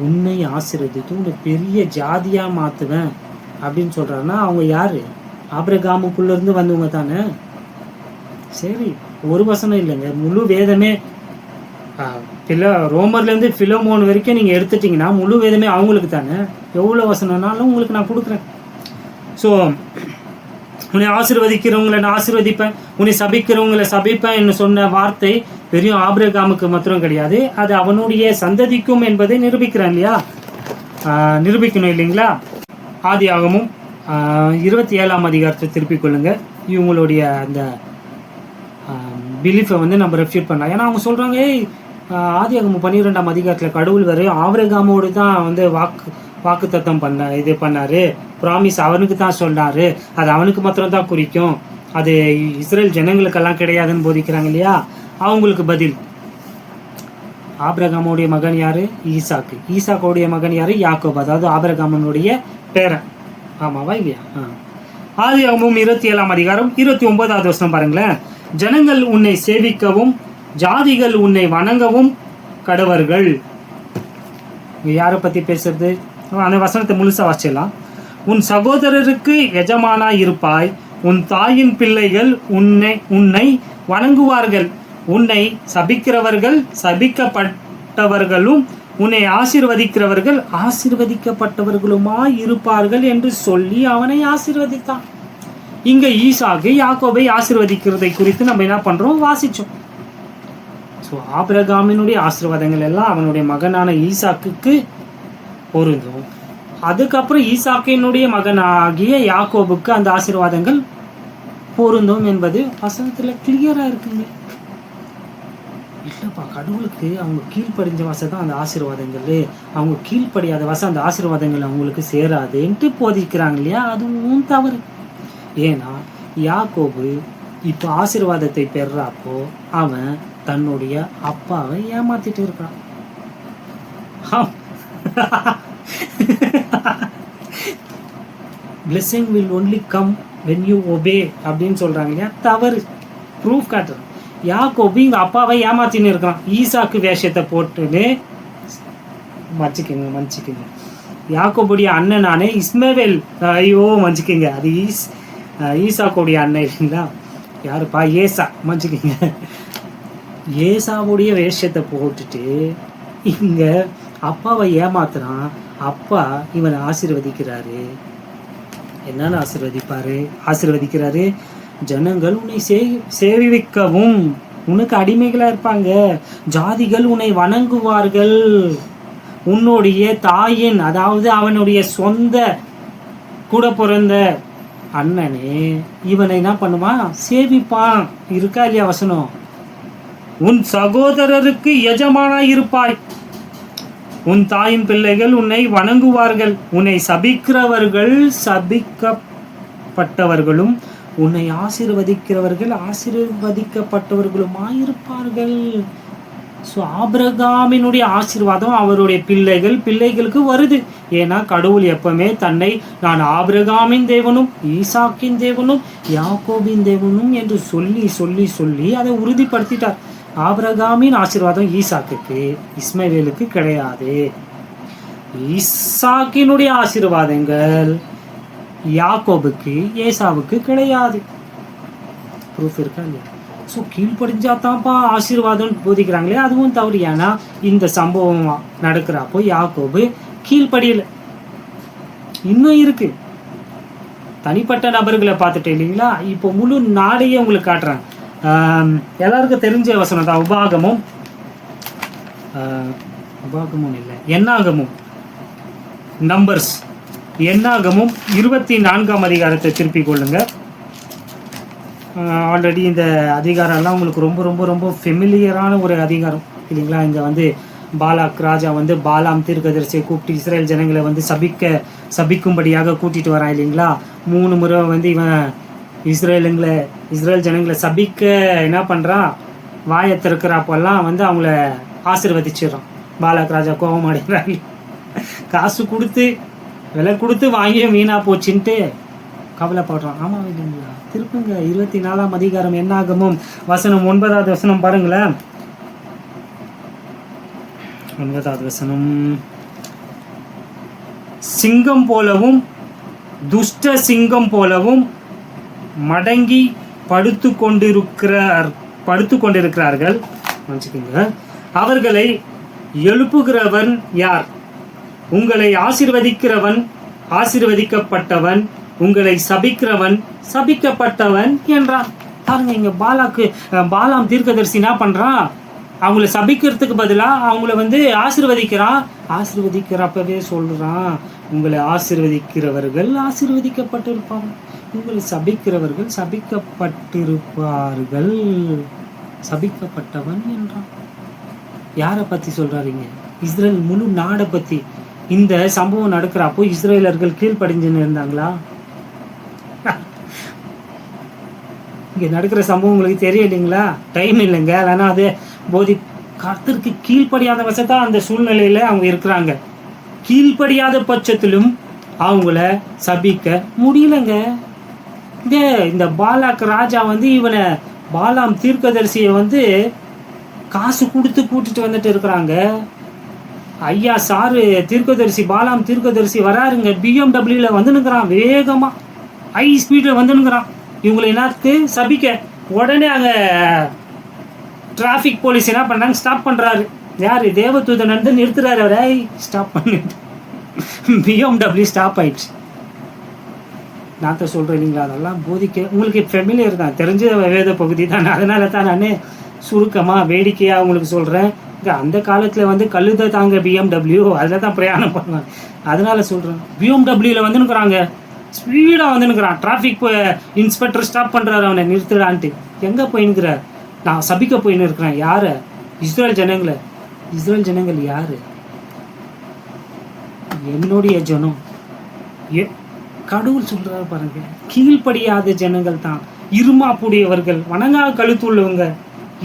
உன்னை ஆசீர்வதித்து உன்னை பெரிய ஜாதியாக மாற்றுவேன் அப்படின்னு சொல்கிறாருன்னா அவங்க யார்? ஆபிரகாமுக்குள்ளேருந்து வந்தவங்க தானே. சரி, ஒரு வசனம் இல்லைங்க, முழு வேதமே ரோமர்லேருந்து பிலமோன் வரைக்கும் நீங்கள் எடுத்துட்டிங்கன்னா முழு வேதமே அவங்களுக்கு தானே. எவ்வளோ வசனம்னாலும் உங்களுக்கு நான் கொடுக்குறேன். ஸோ உன்னை ஆசீர்வதிக்கிறவங்களை நான் ஆசீர்வதிப்பேன், உன்னை சபிக்கிறவங்களை சபிப்பேன் என்று சொன்ன வார்த்தை பெரிய ஆபிரகாமுக்கு மாத்திரம் கிடையாது, அது அவனுடைய சந்ததிக்கும் என்பதை நிரூபிக்கிறான் இல்லையா? நிரூபிக்கணும் இல்லைங்களா? ஆதியாகமும் 27ஆம் அதிகாரத்தை திருப்பிக் கொள்ளுங்க. இவங்களுடைய அந்த பிலீஃபை வந்து நம்ம ரெஃப்யூட் பண்ணலாம். ஏன்னா அவங்க சொல்கிறாங்க, ஆதியாகமம் 12ஆம் அதிகாரத்தில் கடவுள் வேறு ஆபிரகாமோடு தான் வந்து வாக்கு தத்தம் பண்ணார், ப்ராமிஸ் அவனுக்கு தான் சொன்னார், அது அவனுக்கு மாத்திரம் தான் குறிக்கும், அது இஸ்ரேல் ஜனங்களுக்கெல்லாம் கிடையாதுன்னு போதிக்கிறாங்க இல்லையா? அவங்களுக்கு பதில் ஆபிரகாமுடைய மகன் யாரு? ஈசாக்கு. ஈசாக்குடைய மகன் யாரு? யாக்கோபு, அதாவது ஆபிரகாமனுடைய பேரன். ஆமாவா இல்லையா? ஆதியாகமம் 27ஆம் அதிகாரம் 29வது வசனம் பாருங்களேன். ஜனங்கள் உன்னை சேவிக்கவும் ஜாதிகள் உன்னை வணங்கவும் கடவர்கள். யாரை பத்தி பேசுறது? அந்த வசனத்தை முழுசா வாசிக்கலாம். உன் சகோதரருக்கு எஜமானா இருப்பாய், உன் தாயின் பிள்ளைகள் உன்னை வணங்குவார்கள், உன்னை சபிக்கிறவர்கள் சபிக்கப்பட்டவர்களும் உன்னை ஆசீர்வதிக்கிறவர்கள் ஆசீர்வதிக்கப்பட்டவர்களுமாய் இருப்பார்கள் என்று சொல்லி அவனை ஆசீர்வதித்தான். இங்க ஈசாக்கு யாக்கோபை ஆசீர்வதிக்கிறதை குறித்து நம்ம என்ன பண்றோம்? வாசிச்சோம். ஸோ ஆபிரகாமினுடைய ஆசீர்வாதங்கள் எல்லாம் அவனுடைய மகனான ஈசாக்குக்கு பொருந்தும். அதுக்கப்புறம் ஈசாக்கினுடைய மகனாகிய யாக்கோபுக்கு அந்த ஆசீர்வாதங்கள் பொருந்தும் என்பது வசனத்துல கிளியரா இருக்குங்க. இல்லப்பா, கடவுளுக்கு அவங்க கீழ்ப்படிஞ்ச வாசம் தான் அந்த ஆசீர்வாதங்கள், அவங்க கீழ்ப்படியாத வாசம் அந்த ஆசீர்வாதங்கள் அவங்களுக்கு சேராதுன்ட்டு போதிக்கிறாங்க இல்லையா? அதுவும் தவறு. ஏன்னா யாக்கோபு இப்போ ஆசீர்வாதத்தை பெறப்போ அவன் தன்னுடைய அப்பாவை ஏமாத்திட்டு இருக்கான். blessing will only come when you obey அப்படின்னு சொல்றாங்க இல்லையா? தவறு. ப்ரூஃப் காட்டுறேன். யாக்கோபு இங்க அப்பாவை ஏமாத்தின்னு இருக்கான். ஈசாக்கு வேஷத்தை போட்டுன்னு மன்னிச்சுக்கங்க. யாக்கோபுடைய அண்ணனானே இஸ்மவேல், ஐயோ மன்னிச்சுக்கங்க, அது ஈசாக்குடைய அண்ணன் இல்லைங்களா? யாருப்பா? ஏசா. மன்னிச்சுக்கங்க. ஏசாவுடைய வேஷத்தை போட்டுட்டு இங்க அப்பாவை ஏமாத்துறான். அப்பா இவனை ஆசீர்வதிக்கிறாரு. என்னன்னு ஆசீர்வதிக்கிறாரு? ஜனங்கள் உன்னை சேவிக்கவும், உனக்கு அடிமைகளா இருப்பாங்க, ஜாதிகள் உன்னை வணங்குவார்கள், உன்னுடைய தாயின், அதாவது அவனுடைய சொந்த கூட பிறந்த அண்ணனே இவனை என்ன பண்ணுவான்? சேவிப்பான். இருக்கா இல்லையா வசனம்? உன் சகோதரருக்கு எஜமானா இருப்பாய், உன் தாயின் பிள்ளைகள் உன்னை வணங்குவார்கள், உன்னை சபிக்கிறவர்கள் சபிக்கப்பட்டவர்களும் உன்னை ஆசீர்வதிக்கிறவர்கள் ஆசீர்வதிக்கப்பட்டவர்களுமாயிருப்பார்கள். ஸோ ஆபிரகாமினுடைய ஆசீர்வாதம் அவருடைய பிள்ளைகளுக்கு வருது. ஏன்னா கடவுள் எப்பவுமே தன்னை நான் ஆபிரகாமின் தேவனும் ஈசாக்கின் தேவனும் யாக்கோபின் தேவனும் என்று சொல்லி சொல்லி சொல்லி அதை உறுதிப்படுத்திட்டார். ஆபிரகாமின் ஆசீர்வாதம் ஈசாக்குக்கு, இஸ்மவேலுக்கு கிடையாது. ஈசாக்கினுடைய ஆசீர்வாதங்கள் யாக்கோபுக்கு ஏசாவுக்கு கிடையாது. ப்ரூஃப் இருக்கா இல்லையா? ஸோ கீழ்ப்படிஞ்சா தான்ப்பா ஆசீர்வாதம் போதிக்கிறாங்களே, அதுவும் தவறு. ஏன்னா இந்த சம்பவம் நடக்கிறப்போ யாக்கோபு கீழ்ப்படியல. இன்னும் இருக்கு தனிப்பட்ட நபர்களை பார்த்துட்டு இல்லைங்களா. இப்போ முழு நாடையே உங்களுக்கு காட்டுறேன். எல்லாருக்கும் தெரிஞ்ச வசனம் தான் உபாகமும் இல்லை என்னாகமும், நம்பர்ஸ் என்னாகமும் 24ஆம் அதிகாரத்தை திருப்பிக் கொள்ளுங்க. ஆல்ரெடி இந்த அதிகாரம்லாம் உங்களுக்கு ரொம்ப ரொம்ப ரொம்ப ஃபெமிலியரான ஒரு அதிகாரம் இல்லைங்களா. இங்கே வந்து பாலாக் ராஜா வந்து பாலாம் தீர்க்கதரிசியை கூப்பிட்டு இஸ்ரேல் ஜனங்களை வந்து சபிக்கும்படியாக கூட்டிகிட்டு வரான் இல்லைங்களா. 3 முறை வந்து இவன் இஸ்ரேல் ஜனங்களை சபிக்க என்ன பண்ணுறான், வாயை திறக்கிறப்பெல்லாம் வந்து அவங்கள ஆசீர்வதிச்சிடறான். பாலாக் ராஜா கோபம் அடைகிறாங்க. காசு கொடுத்து விலை கொடுத்து வாங்கியும் வீணாக போச்சுன்ட்டு கவலைப்படுறான். ஆமாம் இல்லைங்களா? திருப்புங்க 24ஆம் அதிகாரம் என்னாகமும் வசனம் 9வது வசனம் பாருங்களேன். 9வது வசனம், சிங்கம் போலவும் துஷ்ட சிங்கம் போலவும் மடங்கி படுத்து கொண்டிருக்கிறார்கள். அவர்களை எழுப்புகிறவன் யார்? உங்களை ஆசீர்வதிக்கிறவன் ஆசீர்வதிக்கப்பட்டவன், உங்களை சபிக்கிறவன் சபிக்கப்பட்டவன் என்றான். பாருங்க, இங்க பாலாம் தீர்க்கதரிசி என்ன பண்றான், அவங்கள சபிக்கிறதுக்கு பதிலாக அவங்கள வந்து ஆசீர்வதிக்கிறான். ஆசீர்வதிக்கிறப்பவே சொல்றான், உங்களை ஆசீர்வதிக்கிறவர்கள் ஆசீர்வதிக்கப்பட்டிருப்பாங்க, உங்களை சபிக்கிறவர்கள் சபிக்கப்பட்டிருப்பார்கள், சபிக்கப்பட்டவன் என்றான். யாரை பத்தி சொல்றாருங்க? இஸ்ரேல் முழு நாடை பத்தி. இந்த சம்பவம் நடக்கிறப்போ இஸ்ரேலர்கள் கீழ்ப்படிஞ்சுன்னு இருந்தாங்களா? இங்க நடக்கிற சம்பவம் உங்களுக்கு தெரிய இல்லைங்களா? டைம் இல்லைங்க. வேணா அது கர்த்தருக்கு கீழ்ப்படியாத பட்சத்தான் அந்த சூழ்நிலையில அவங்க இருக்கிறாங்க. கீழ்ப்படியாத பட்சத்திலும் அவங்கள சபிக்க முடியலங்க. இந்த பாலாக் ராஜா வந்து இவனை பாலாம் தீர்க்கதரிசியை வந்து காசு கொடுத்து கூட்டிட்டு வந்துட்டு இருக்கிறாங்க. ஐயா சாரு தீர்க்கதரிசி பாலாம் தீர்க்கதரிசி வராருங்க, BMW வந்துனுக்குறான், வேகமா ஹை ஸ்பீடில் வந்துனுக்குறான். இவங்களை என்னத்துக்கு சபிக்க. உடனே அங்கே டிராஃபிக் போலீஸ் என்ன பண்ணாங்க, ஸ்டாப் பண்ணுறாரு. யார்? தேவதூதன் வந்து நிறுத்துறாரு. அவரை ஸ்டாப் பண்ணிட்டு BMW ஸ்டாப் ஆயிடுச்சு. நான் தான் சொல்கிறேன் இல்லைங்களா, அதெல்லாம் போதிக்க உங்களுக்கு ஃபெமிலியர் தான், தெரிஞ்ச வேத பகுதி தான். அதனால தான் நான் சுருக்கமாக வேடிக்கையாக உங்களுக்கு சொல்கிறேன். அந்த காலத்தில் வந்து கழுதை தாங்க BMW, அதில் தான் பிரயாணம் பண்ணுவாங்க. அதனால சொல்கிறேன், BMW வந்துனுக்குறாங்க, ஸ்பீடாக வந்துனுக்குறான். டிராஃபிக் இன்ஸ்பெக்டர் ஸ்டாப் பண்ணுறாரு, அவனை நிறுத்துடான்ட்டு. எங்கே போயின்னுக்கிற? நான் சபிக்க போயின்னு இருக்கிறேன். யாரை? இஸ்ரேல் ஜனங்களை. இஸ்ரேல் ஜனங்கள் யார்? என்னுடைய ஜனம். கடவுள் சொல்கிறாரு பாருங்க, கீழ்ப்படியாத ஜனங்கள் தான், இருமாப்புடையவர்கள், வணங்கா கழுத்துள்ளவங்க.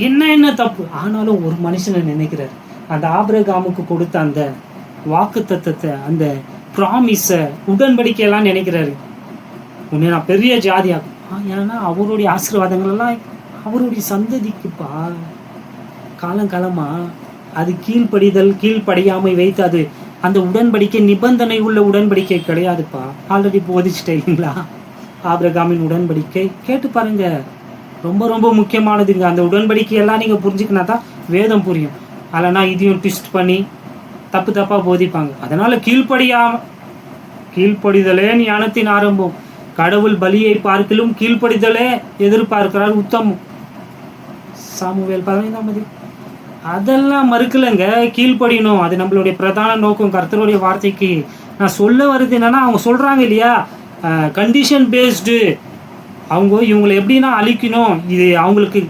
என்ன தப்பு? ஆனாலும் ஒரு மனுஷனை நினைக்கிறார், அந்த ஆபிரகாமுக்கு கொடுத்த அந்த வாக்கு தத்தத்தை, அந்த ப்ராமிஸை, உடன்படிக்கையெல்லாம் நினைக்கிறாரு. உன்னை நான் பெரிய ஜாதியாக, ஏன்னா அவருடைய ஆசீர்வாதங்கள் எல்லாம் அவருடைய சந்ததிக்குப்பா. காலங்காலமா அது கீழ்ப்படியாமை வைத்து அது அந்த உடன்படிக்கை நிபந்தனை உள்ள உடன்படிக்கை கிடையாதுப்பா. ஆல்ரெடி போதிச்சுட்டேன் இல்லைங்களா? ஆபிரகாமின் உடன்படிக்கை கேட்டு பாருங்க, ரொம்ப ரொம்ப முக்கியமானதுங்க. அந்த உடன்படிக்கையெல்லாம் நீங்கள் புரிஞ்சுக்கினா தான் வேதம் புரியும். இல்லைனா இதையும் ட்விஸ்ட் பண்ணி தப்பாக போதிப்பாங்க. அதனால கீழ்ப்படிதலே ஞானத்தின் ஆரம்பம். கடவுள் பலியை பார்க்கிலும் கீழ்ப்படிதலே எதிர்பார்க்கிறார் உத்தமம். சாமுவேல் 15 அதெல்லாம் மறுக்கலைங்க, கீழ்ப்படியணும். அது நம்மளுடைய பிரதான நோக்கம். கர்த்தருடைய வார்த்தைக்கு நான் சொல்ல வருது என்னன்னா, அவங்க சொல்றாங்க இல்லையா, கண்டிஷன் பேஸ்டு. அவங்க இவங்களை எப்படின்னா அழிக்கணும், இது அவங்களுக்கு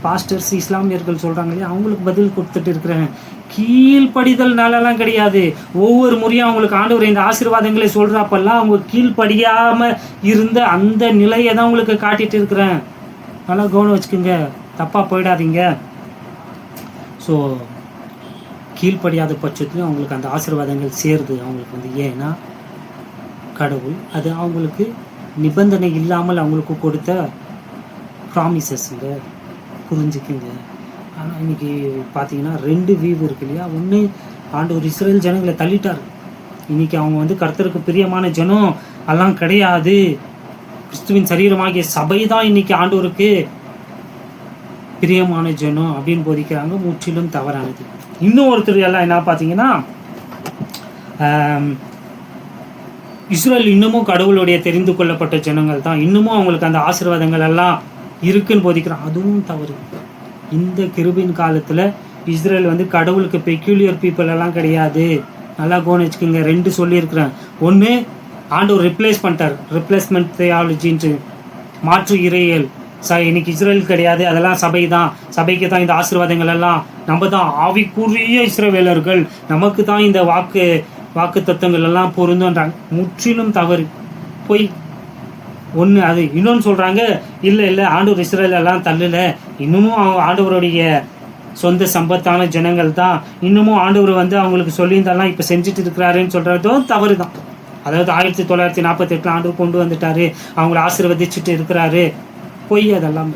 பாஸ்டர்ஸ் இஸ்லாமியர்கள் சொல்கிறாங்க இல்லையா, அவங்களுக்கு பதில் கொடுத்துட்டு இருக்கிறேன். கீழ்ப்படிதல்னாலலாம் கிடையாது. ஒவ்வொரு முறையும் அவங்களுக்கு ஆண்டவர் இந்த ஆசீர்வாதங்களை சொல்கிறப்பெல்லாம் அவங்க கீழ்ப்படியாமல் இருந்த அந்த நிலையை தான் உங்களுக்கு காட்டிட்டு இருக்கிறேன். நல்லா கவனம் வச்சுக்கோங்க, தப்பாக போயிடாதீங்க. ஸோ கீழ்ப்படியாத பட்சத்துலையும் அவங்களுக்கு அந்த ஆசீர்வாதங்கள் சேருது அவங்களுக்கு வந்து. ஏன்னா கடவுள் அது அவங்களுக்கு நிபந்தனை இல்லாமல் அவங்களுக்கு கொடுத்த ப்ராமிசஸ்ங்க, புரிஞ்சுக்குங்க. ஆனால் இன்றைக்கி பார்த்தீங்கன்னா 2 வியூ இருக்கு இல்லையா. ஒன்று ஆண்டவர் இஸ்ரேல் ஜனங்களை தள்ளிட்டார். இன்னைக்கு அவங்க வந்து கர்த்தருக்கு பிரியமான ஜனம் எல்லாம் கிடையாது. கிறிஸ்துவின் சரீரமாகிய சபை தான் இன்னைக்கு ஆண்டவருக்கு பிரியமான ஜனம் அப்படின்னு போதிக்கிறாங்க. முற்றிலும் தவறானது. இன்னும் ஒருத்தர் எல்லாம் என்ன பார்த்தீங்கன்னா, இஸ்ரேல் இன்னமும் கடவுளுடைய தெரிந்து கொள்ளப்பட்ட ஜனங்கள் தான், இன்னமும் அவங்களுக்கு அந்த ஆசீர்வாதங்கள் எல்லாம் இருக்குன்னு போதிக்கிறான். அதுவும் தவறு. இந்த கிருபின் காலத்தில் இஸ்ரேல் வந்து கடவுளுக்கு பெக்யூலியர் பீப்புள் எல்லாம் கிடையாது. நல்லா கவனிச்சுக்குங்க. 2 சொல்லியிருக்கிறேன். ஒன்று, ஆண்டவர் ரிப்ளேஸ் பண்ணிட்டார், ரிப்ளேஸ்மெண்ட் தியாலஜின்ட்டு, மாற்று இறையியல். இன்னைக்கு இஸ்ரேல் கிடையாது, அதெல்லாம் சபை தான், சபைக்கு தான் இந்த ஆசீர்வாதங்கள் எல்லாம், நம்ம தான் ஆவிக்குரிய இஸ்ரவேலர்கள், நமக்கு தான் இந்த வாக்கு தத்துவங்கள் எல்லாம் பொருந்துன்றாங்க. முற்றிலும் தவறு, பொய். ஒன்று அது. இன்னொன்று சொல்கிறாங்க, இல்லை ஆண்டவர் இஸ்ரேல் எல்லாம் தள்ளலை, இன்னமும் ஆண்டவருடைய சொந்த சம்பத்தான ஜனங்கள் தான், இன்னமும் ஆண்டவர் வந்து அவங்களுக்கு சொல்லியிருந்தாலாம் இப்போ செஞ்சுட்டு இருக்கிறாருன்னு சொல்கிறதும் தவறு தான். அதாவது 1948 ஆண்டவர் கொண்டு வந்துட்டாரு, அவங்கள ஆசீர்வதிச்சுட்டு இருக்கிறாரு, பொய் அதெல்லாம்.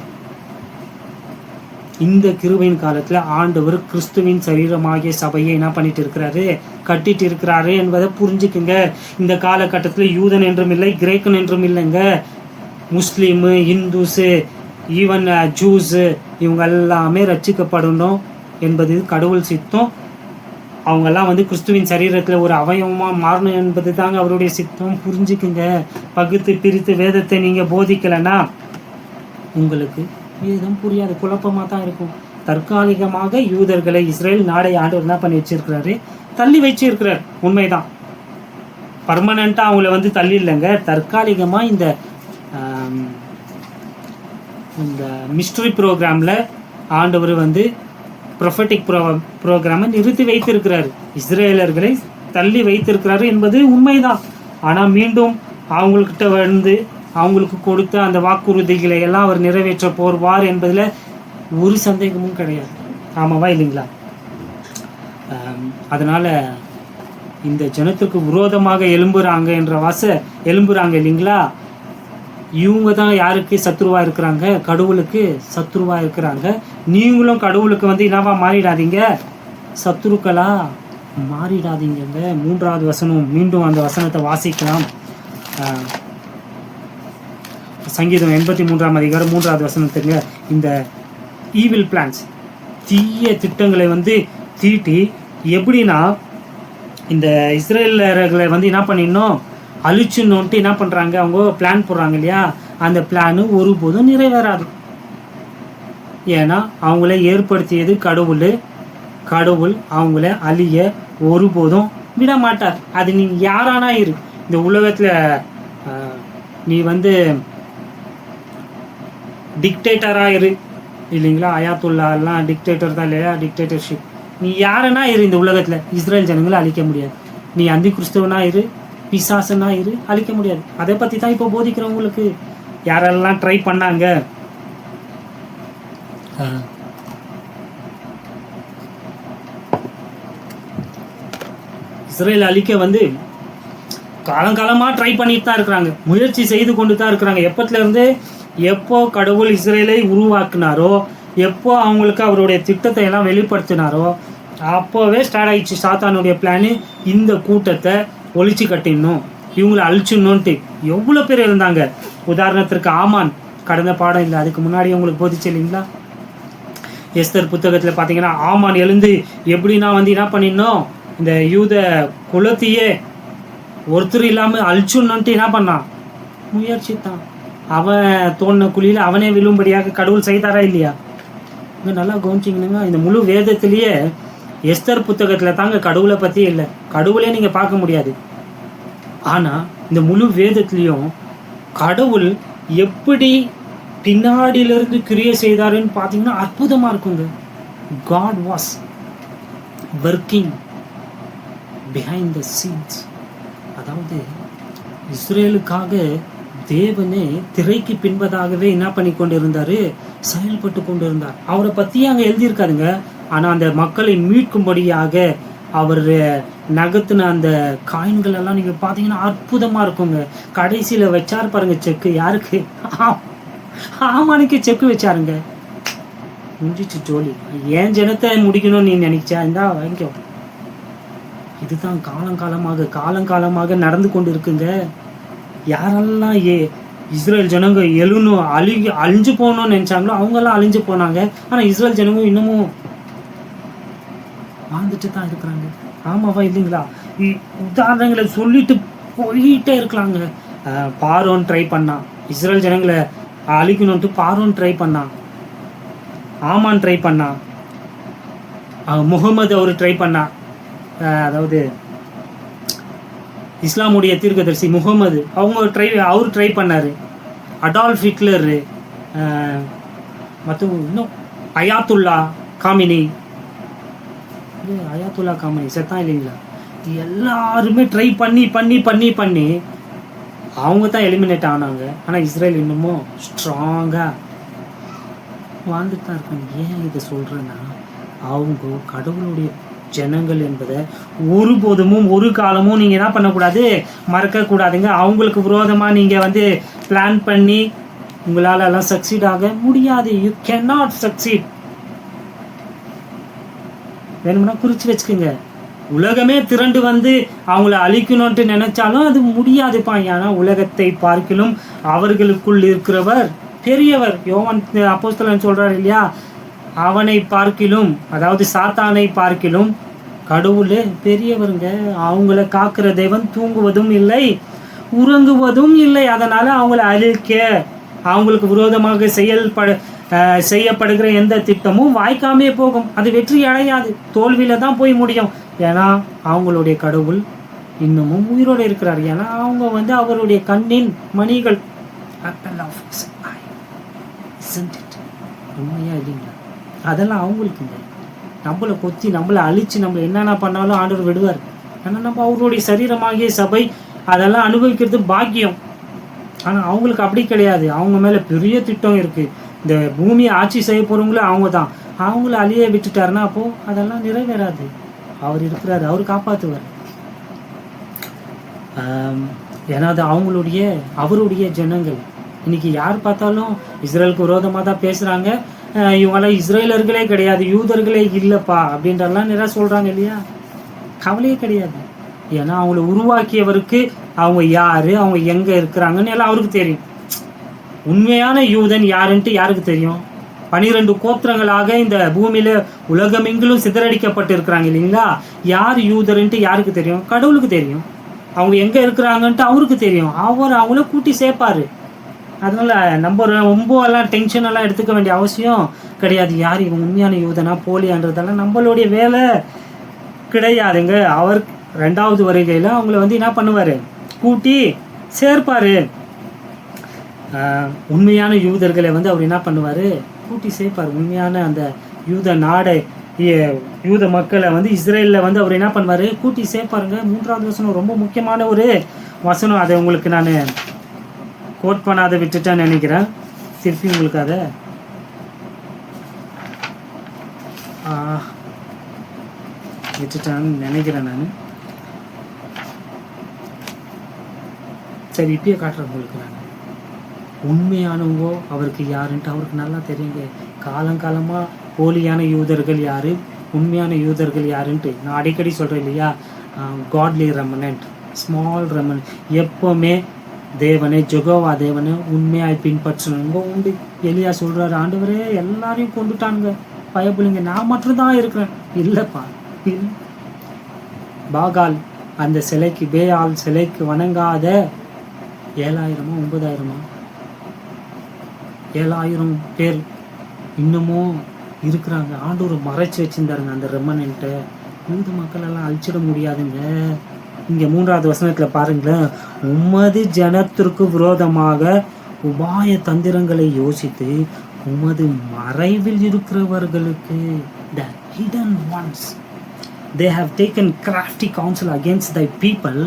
இந்த கிருபையின் காலத்தில் ஆண்டவர் கிறிஸ்துவின் சரீரமாகிய சபையை என்ன பண்ணிட்டு இருக்கிறாரு, கட்டிட்டு இருக்கிறாரு என்பதை புரிஞ்சுக்குங்க. இந்த காலகட்டத்தில் யூதன் என்றும் இல்லை, கிரேக்கன் என்றும் இல்லைங்க. முஸ்லீமு, இந்துஸு, ஈவன் ஜூஸு, இவங்க எல்லாமே ரட்சிக்கப்படணும் என்பது கடவுள் சித்தம். அவங்கெல்லாம் வந்து கிறிஸ்துவின் சரீரத்தில் ஒரு அவயவமாக மாறணும் என்பது தாங்க அவருடைய சித்தம். புரிஞ்சுக்குங்க. பகுத்து பிரித்து வேதத்தை நீங்கள் போதிக்கலைன்னா உங்களுக்கு வேதம் புரியாது, குழப்பமாக தான் இருக்கும். தற்காலிகமாக யூதர்களை இஸ்ரேல் நாடை ஆண்டவர் என்ன பண்ணி வச்சிருக்கிறாரு, தள்ளி வச்சிருக்கிறார். உண்மைதான். பர்மனண்ட்டாக அவங்கள வந்து தள்ளி இல்லைங்க. தற்காலிகமாக இந்த மிஸ்ட்ரி ப்ரோக்ராமில் ஆண்டவர் வந்து ப்ரொஃபட்டிக் ப்ரோக்ராமை நிறுத்தி வைத்திருக்கிறாரு, இஸ்ரேலர்களை தள்ளி வைத்திருக்கிறாரு என்பது உண்மைதான். ஆனால் மீண்டும் அவங்கக்கிட்ட வந்து அவங்களுக்கு கொடுத்த அந்த வாக்குறுதிகளை எல்லாம் அவர் நிறைவேற்ற போர்வார் என்பதில் ஒரு சந்தேகமும் கிடையாது. ஆமாவா இல்லைங்களா? அதனால் இந்த ஜனத்துக்கு விரோதமாக எழும்புறாங்க இல்லைங்களா, இவங்க தான் யாருக்கு சத்ருவாக இருக்கிறாங்க, கடவுளுக்கு சத்ருவாக இருக்கிறாங்க. நீங்களும் கடவுளுக்கு வந்து என்னவா மாறிடாதீங்க, சத்ருக்களா மாறிடாதீங்க. 3வது வசனம், மீண்டும் அந்த வசனத்தை வாசிக்கலாம். சங்கீதம் 83ஆம் அதிகாரம் 3வது வசனத்துங்க. இந்த ஈவில் பிளான்ஸ், தீய திட்டங்களை வந்து தீட்டி, எப்படின்னா இந்த இஸ்ரேலர்களை வந்து என்ன பண்ணிடணும், அழிச்சுன்னுட்டு என்ன பண்ணுறாங்க, அவங்க பிளான் போடுறாங்க இல்லையா, அந்த பிளானு ஒருபோதும் நிறைவேறாது. ஏன்னா அவங்கள ஏற்படுத்தியது கடவுள் அவங்கள அழிய ஒருபோதும் விட மாட்டார். அது நீ யாரானா இரு, இந்த உலகத்தில் நீ வந்து டிக்டேட்டராக இரு இல்லைங்களா, அயாத்துல்லாலாம் டிக்டேட்டர் தான் இல்லையா, டிக்டேட்டர்ஷிப். நீ யாரனா இரு, இந்த உலகத்தில் இஸ்ரேல் ஜனங்களை அழிக்க முடியாது. நீ அந்தி கிறிஸ்தவனா இரு, பிசாசனா இரு, அழிக்க முடியாது. அதை பற்றி தான் இப்போ போதிக்கிறவங்களுக்கு. யாரெல்லாம் ட்ரை பண்ணாங்க, இஸ்ரேல் அழிக்க வந்து காலங்காலமாக ட்ரை பண்ணிட்டு தான் இருக்கிறாங்க, முயற்சி செய்து கொண்டு தான் இருக்கிறாங்க. எப்போத்துலேருந்து, எப்போ கடவுள் இஸ்ரேலை உருவாக்குனாரோ, எப்போ அவங்களுக்கு அவருடைய திட்டத்தை எல்லாம் வெளிப்படுத்தினாரோ, அப்போவே ஸ்டார்ட் ஆயிடுச்சு சாத்தானுடைய பிளானு. இந்த கூட்டத்தை ஒழிச்சு கட்டிடணும், இவங்களை அழிச்சிடணுன்ட்டு. எவ்வளோ பேர் இருந்தாங்க. உதாரணத்திற்கு ஆமான், கடந்த பாடம் இல்லை, அதுக்கு முன்னாடி உங்களுக்கு போதிச்சு இல்லைங்களா, எஸ்தர் புத்தகத்தில் பார்த்தீங்கன்னா ஆமான் எழுந்து எப்படின்னா வந்து என்ன பண்ணிடணும், இந்த யூத குலத்தையே ஒருத்தர் இல்லாமல் அழிச்சுடணுன்ட்டு என்ன பண்ணான், முயற்சி தான். அவன் தோணின குழியில் அவனே விழும்படியாக கடவுள் செய்தாரா இல்லையா? இங்கே நல்லா கவனிச்சிங்கனுங்க. இந்த முழு வேதத்திலேயே எஸ்தர் புத்தகத்தில் தாங்க கடவுளை பற்றி இல்லை, கடவுளே நீங்கள் பார்க்க முடியாது. ஆனால் இந்த முழு வேதத்துலேயும் கடவுள் எப்படி பின்னாடியிலிருந்து கிரியை செய்தாருன்னு பார்த்தீங்கன்னா அற்புதமாக இருக்குங்க. God was working behind the scenes. அதாவது இஸ்ரேலுக்காக தேவனே திரைக்கு பின்பதாகவே என்ன பண்ணி கொண்டு இருந்தார், செயல்பட்டு கொண்டு இருந்தார். அவரை பற்றி அங்கே எழுதியிருக்காருங்க. ஆனால் அந்த மக்களை மீட்கும்படியாக அவர் நகர்த்தின அந்த காயின்கள் எல்லாம் நீங்கள் பார்த்தீங்கன்னா அற்புதமாக இருக்குங்க. கடைசியில் வச்சார் பாருங்க செக்கு, யாருக்கு, ஆமானுக்கு செக்கு வச்சாருங்க. முடிஞ்சிச்சு ஜோலி. ஏன் ஜனத்தை முடிக்கணும்னு நீ நினைச்சா, இந்தா வாங்கிக்கோ. இதுதான் காலங்காலமாக நடந்து கொண்டு இருக்குங்க. யாரெல்லாம் இஸ்ரேல் ஜனங்க அழிஞ்சு போகணும்னு நினைச்சாங்களோ அவங்கெல்லாம் அழிஞ்சு போனாங்க. ஆனால் இஸ்ரேல் ஜனங்க இன்னமும் வாழ்ந்துட்டு தான் இருக்கிறாங்க. ஆமாவா இல்லைங்களா? உதாரணங்களை சொல்லிட்டு போயிட்டே இருக்கலாங்க. பார்வோன் ட்ரை பண்ணான், இஸ்ரேல் ஜனங்களை அழிக்கணும்ட்டு பார்வோன் ட்ரை பண்ணான், ஆமான் ட்ரை பண்ணான், முகமது அவர் ட்ரை பண்ணான், அதாவது இஸ்லாமுடைய தீர்க்கதரிசி முகமது அவர் ட்ரை பண்ணார், அடால்ஃப் ஹிட்லரு, மற்ற இன்னும் அயாத்துல்லா காமினி செத்தான் இல்லைங்களா? எல்லாருமே ட்ரை பண்ணி பண்ணி பண்ணி பண்ணி அவங்க தான் எலிமினேட் ஆனாங்க. ஆனால் இஸ்ரேல் இன்னமும் ஸ்ட்ராங்காக வாழ்ந்துட்டு தான் இருக்காங்க. ஏன் இதை சொல்கிறேன்னா, அவங்க கடவுளுடைய ஜனங்கள் என்பதை ஒருபோதுமும் ஒரு காலமும் நீங்கள் என்ன பண்ணக்கூடாது, மறக்கக்கூடாதுங்க. அவங்களுக்கு விரோதமாக நீங்கள் பிளான் பண்ணி உங்களால் எல்லாம் சக்சீட் ஆக முடியாது. You can not succeed. வேணும்னா குறித்து வச்சுக்கோங்க. உலகமே திரண்டு அவங்கள அழிக்கணும்ட்டு நினைச்சாலும் அது முடியாதுப்பா. ஏன்னா உலகத்தை பார்க்கிலும் அவர்களுக்குள் இருக்கிறவர் பெரியவர். யோவான் அப்போஸ்தலன் சொல்றாரு இல்லையா, அவனை பார்க்கிலும், அதாவது சாத்தானை பார்க்கிலும் கடவுள் பெரியவருங்க. அவங்கள காக்கிற தேவன் தூங்குவதும் இல்லை உறங்குவதும் இல்லை. அதனால அவங்கள அழிக்க, அவங்களுக்கு விரோதமாக செய்யப்படுகிற எந்த திட்டமும் வாய்க்காமே போகும். அது வெற்றி அடையாது, தோல்வியில தான் போய் முடியும். ஏன்னா அவங்களுடைய கடவுள் இன்னமும் உயிரோடு இருக்கிறார். ஏன்னா அவங்க அவருடைய கண்ணின் மணிகள். உண்மையா இல்லைங்களா? அதெல்லாம் அவங்களுக்கு நம்மளை கொத்தி நம்மளை அழிச்சு நம்மளை என்னென்ன பண்ணாலும் ஆண்டவர் விடுவார். ஏன்னா நம்ம அவருடைய சரீரமாகிய சபை அதெல்லாம் அனுபவிக்கிறது பாக்கியம். ஆனால் அவங்களுக்கு அப்படி கிடையாது. அவங்க மேலே பெரிய திட்டம் இருக்குது. இந்த பூமியை ஆட்சி செய்ய போகிறவங்களும் அவங்க தான். அவங்கள அழிய விட்டுட்டாருன்னா அப்போது அதெல்லாம் நிறைவேறாது. அவர் இருக்கிறாரு, அவர் காப்பாற்றுவார். ஏன்னா அது அவருடைய ஜனங்கள். இன்னைக்கு யார் பார்த்தாலும் இஸ்ரேலுக்கு விரோதமாக தான் பேசுகிறாங்க. இவங்கெல்லாம் இஸ்ரேலர்களே கிடையாது, யூதர்களே இல்லைப்பா அப்படின்றலாம் நிறையா சொல்கிறாங்க இல்லையா? கவலையே கிடையாது. ஏன்னா அவங்கள உருவாக்கியவருக்கு அவங்க யார், அவங்க எங்கே இருக்கிறாங்கன்னு எல்லாம் அவருக்கு தெரியும். உண்மையான யூதன் யாருன்ட்டு யாருக்கு தெரியும்? 12 கோத்திரங்களாக இந்த பூமியில உலகமெங்கிலும் சிதறடிக்கப்பட்டு இருக்கிறாங்க இல்லைங்களா? யார் யூதர்ன்ட்டு யாருக்கு தெரியும்? கடவுளுக்கு தெரியும். அவங்க எங்க இருக்கிறாங்கன்ட்டு அவருக்கு தெரியும். அவர் அவங்கள கூட்டி சேர்ப்பாரு. அதனால நம்ம ரொம்ப எல்லாம் டென்ஷன் எல்லாம் எடுத்துக்க வேண்டிய அவசியம் கிடையாது. யார் இவங்க உண்மையான யூதனா போலியான்றதெல்லாம் நம்மளுடைய வேலை கிடையாதுங்க. அவர் 2வது வருகையில் அவங்கள என்ன பண்ணுவார், கூட்டி சேர்ப்பார். உண்மையான யூதர்களை அவர் என்ன பண்ணுவார், கூட்டி சேர்ப்பார். உண்மையான அந்த யூத நாடை, யூத மக்களை இஸ்ரேலில் அவர் என்ன பண்ணுவார், கூட்டி சேர்ப்பாருங்க. 3வது வசனம் ரொம்ப முக்கியமான ஒரு வசனம். அதை உங்களுக்கு நான் கோட் பண்ணாத விட்டுட்டேன்னு நினைக்கிறேன். திருப்பி உங்களுக்கு அதை விட்டுட்டான்னு நினைக்கிறேன் நான். சரி, இப்பயே காட்டுறேன் உங்களுக்கு நான். உண்மையானவங்க அவருக்கு யாருன்ட்டு அவருக்கு நல்லா தெரியுங்க. காலங்காலமாக போலியான யூதர்கள் யார், உண்மையான யூதர்கள் யாருன்ட்டு நான் அடிக்கடி சொல்கிறேன் இல்லையா? காட்லி ரெமனன்ட், ஸ்மால் ரெமனன்ட். எப்போவுமே தேவனை, ஜெகோவா தேவனை உண்மையாய் பின்பற்றணுங்க உண்டு. எலியா சொல்கிறாரு, ஆண்டவரே எல்லாரையும் கொண்டுட்டானுங்க, பயப்படுங்க, நான் மட்டும்தான் இருக்கிறேன். இல்லைப்பா, இல்லை. பாகால் அந்த சிலைக்கு, பேயால் சிலைக்கு வணங்காத 7000 9,000 7,000 பேர் இன்னமும் இருக்கிறாங்க. ஆண்டவர் மறைச்சி வச்சிருந்தாருங்க அந்த ரெமனன்ட்டை. யூத மக்கள் எல்லாம் அழிச்சிட முடியாதுங்க. இங்கே 3வது வசனத்தில் பாருங்களேன், உமது ஜனத்திற்கு விரோதமாக உபாய தந்திரங்களை யோசித்து உமது மறைவில் இருக்கிறவர்களுக்கு, the hidden ones, they have taken crafty counsel against thy people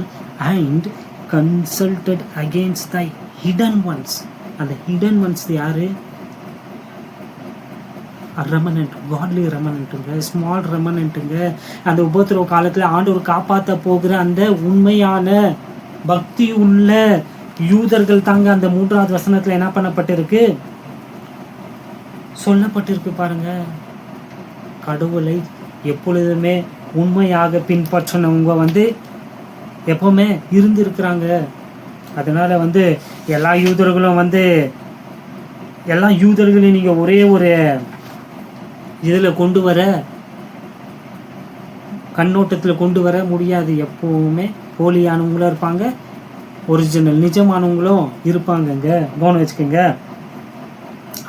and consulted against thy hidden ones. அந்த hidden ones யாரு? ரெமனன்ட், காட்லி ரெமனன்ட்டுங்க, ஸ்மால் ரெமனன்ட்டுங்க. அந்த உபத்திரவ காலத்தில் ஆண்டவர் காப்பாற்ற போகிற அந்த உண்மையான பக்தி உள்ள யூதர்கள் தாங்க அந்த 3வது வசனத்தில் என்ன பண்ணப்பட்டிருக்கு, சொல்லப்பட்டிருக்கு பாருங்க. கடவுளை எப்பொழுதுமே உண்மையாக பின்பற்றினவங்க வந்து எப்பவுமே இருந்திருக்கிறாங்க. அதனால வந்து எல்லா யூதர்களையும் நீங்கள் ஒரே ஒரு இதில் கொண்டு வர, கண்ணோட்டத்தில் கொண்டு வர முடியாது. எப்பவுமே போலியானவங்களும் இருப்பாங்க, ஒரிஜினல் நிஜமானவங்களும் இருப்பாங்கங்க, கவனம் வச்சுக்கோங்க.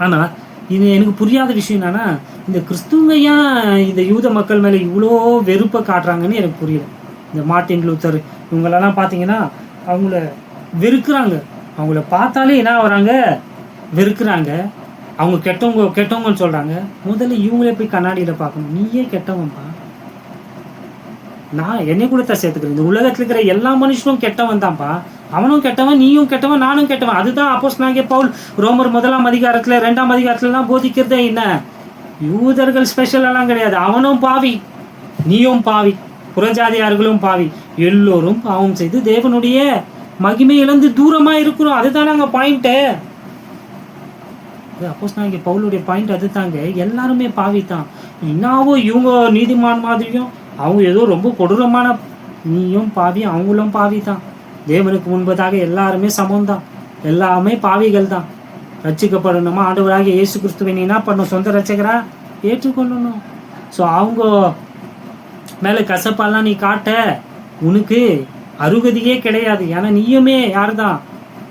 ஆனால் இது எனக்கு புரியாத விஷயம் என்னன்னா, இந்த கிறிஸ்துவங்க ஏன் இந்த யூத மக்கள் மேலே இவ்வளோ வெறுப்பை காட்டுறாங்கன்னு எனக்கு புரியல. இந்த மார்ட்டின் லூத்தர் இவங்களெல்லாம் பார்த்தீங்கன்னா அவங்கள வெறுக்கிறாங்க. அவங்கள பார்த்தாலே என்ன வராங்க, வெறுக்கிறாங்க. அவங்க கெட்டவங்கன்னு சொல்கிறாங்க. முதல்ல இவங்களே போய் கண்ணாடியில் பார்க்கணும். நீயே கெட்டவன்பா, நான் என்னை கூட தான் சேர்த்துக்கிறேன். இந்த உலகத்தில் இருக்கிற எல்லா மனுஷனும் கெட்டவன் தான்ப்பா. அவனும் கெட்டவன், நீயும் கெட்டவன், நானும் கெட்டவன். அதுதான் அப்போஸ்தலனாகிய பவுல் ரோமர் 1 அதிகாரத்தில் 2 அதிகாரத்துலலாம் போதிக்கிறதே. என்ன யூதர்கள் ஸ்பெஷலெல்லாம் கிடையாது. அவனும் பாவி, நீயும் பாவி, புறஜாதியார்களும் பாவி, எல்லோரும் பாவம் செய்து தேவனுடைய மகிமை இழந்து தூரமாக இருக்கிறோம். அதுதான் நாங்கள் பாயிண்ட்டு. அப்போஸ்தலனாகிய பவுலுடைய பாயிண்ட் அது தாங்க. எல்லாருமே பாவி தான். என்னாவோ இவங்க நீதிமான் மாதிரியும் அவங்க ஏதோ ரொம்ப கொடூரமான, நீயும் பாவி அவங்களும் பாவி தான். தேவனுக்கு முன்பதாக எல்லாருமே சமம்தான், எல்லாமே பாவிகள் தான். ரட்சிக்கப்படணுமா, ஆண்டவராகிய இயேசு கிறிஸ்துவை நீ என்ன பண்ணணும், சொந்த ரட்சகரா ஏற்றுக்கொள்ளணும். ஸோ அவங்க மேலே கசப்பெல்லாம் நீ காட்ட உனக்கு அருகதியே கிடையாது. ஏன்னா நீயுமே யார் தான்,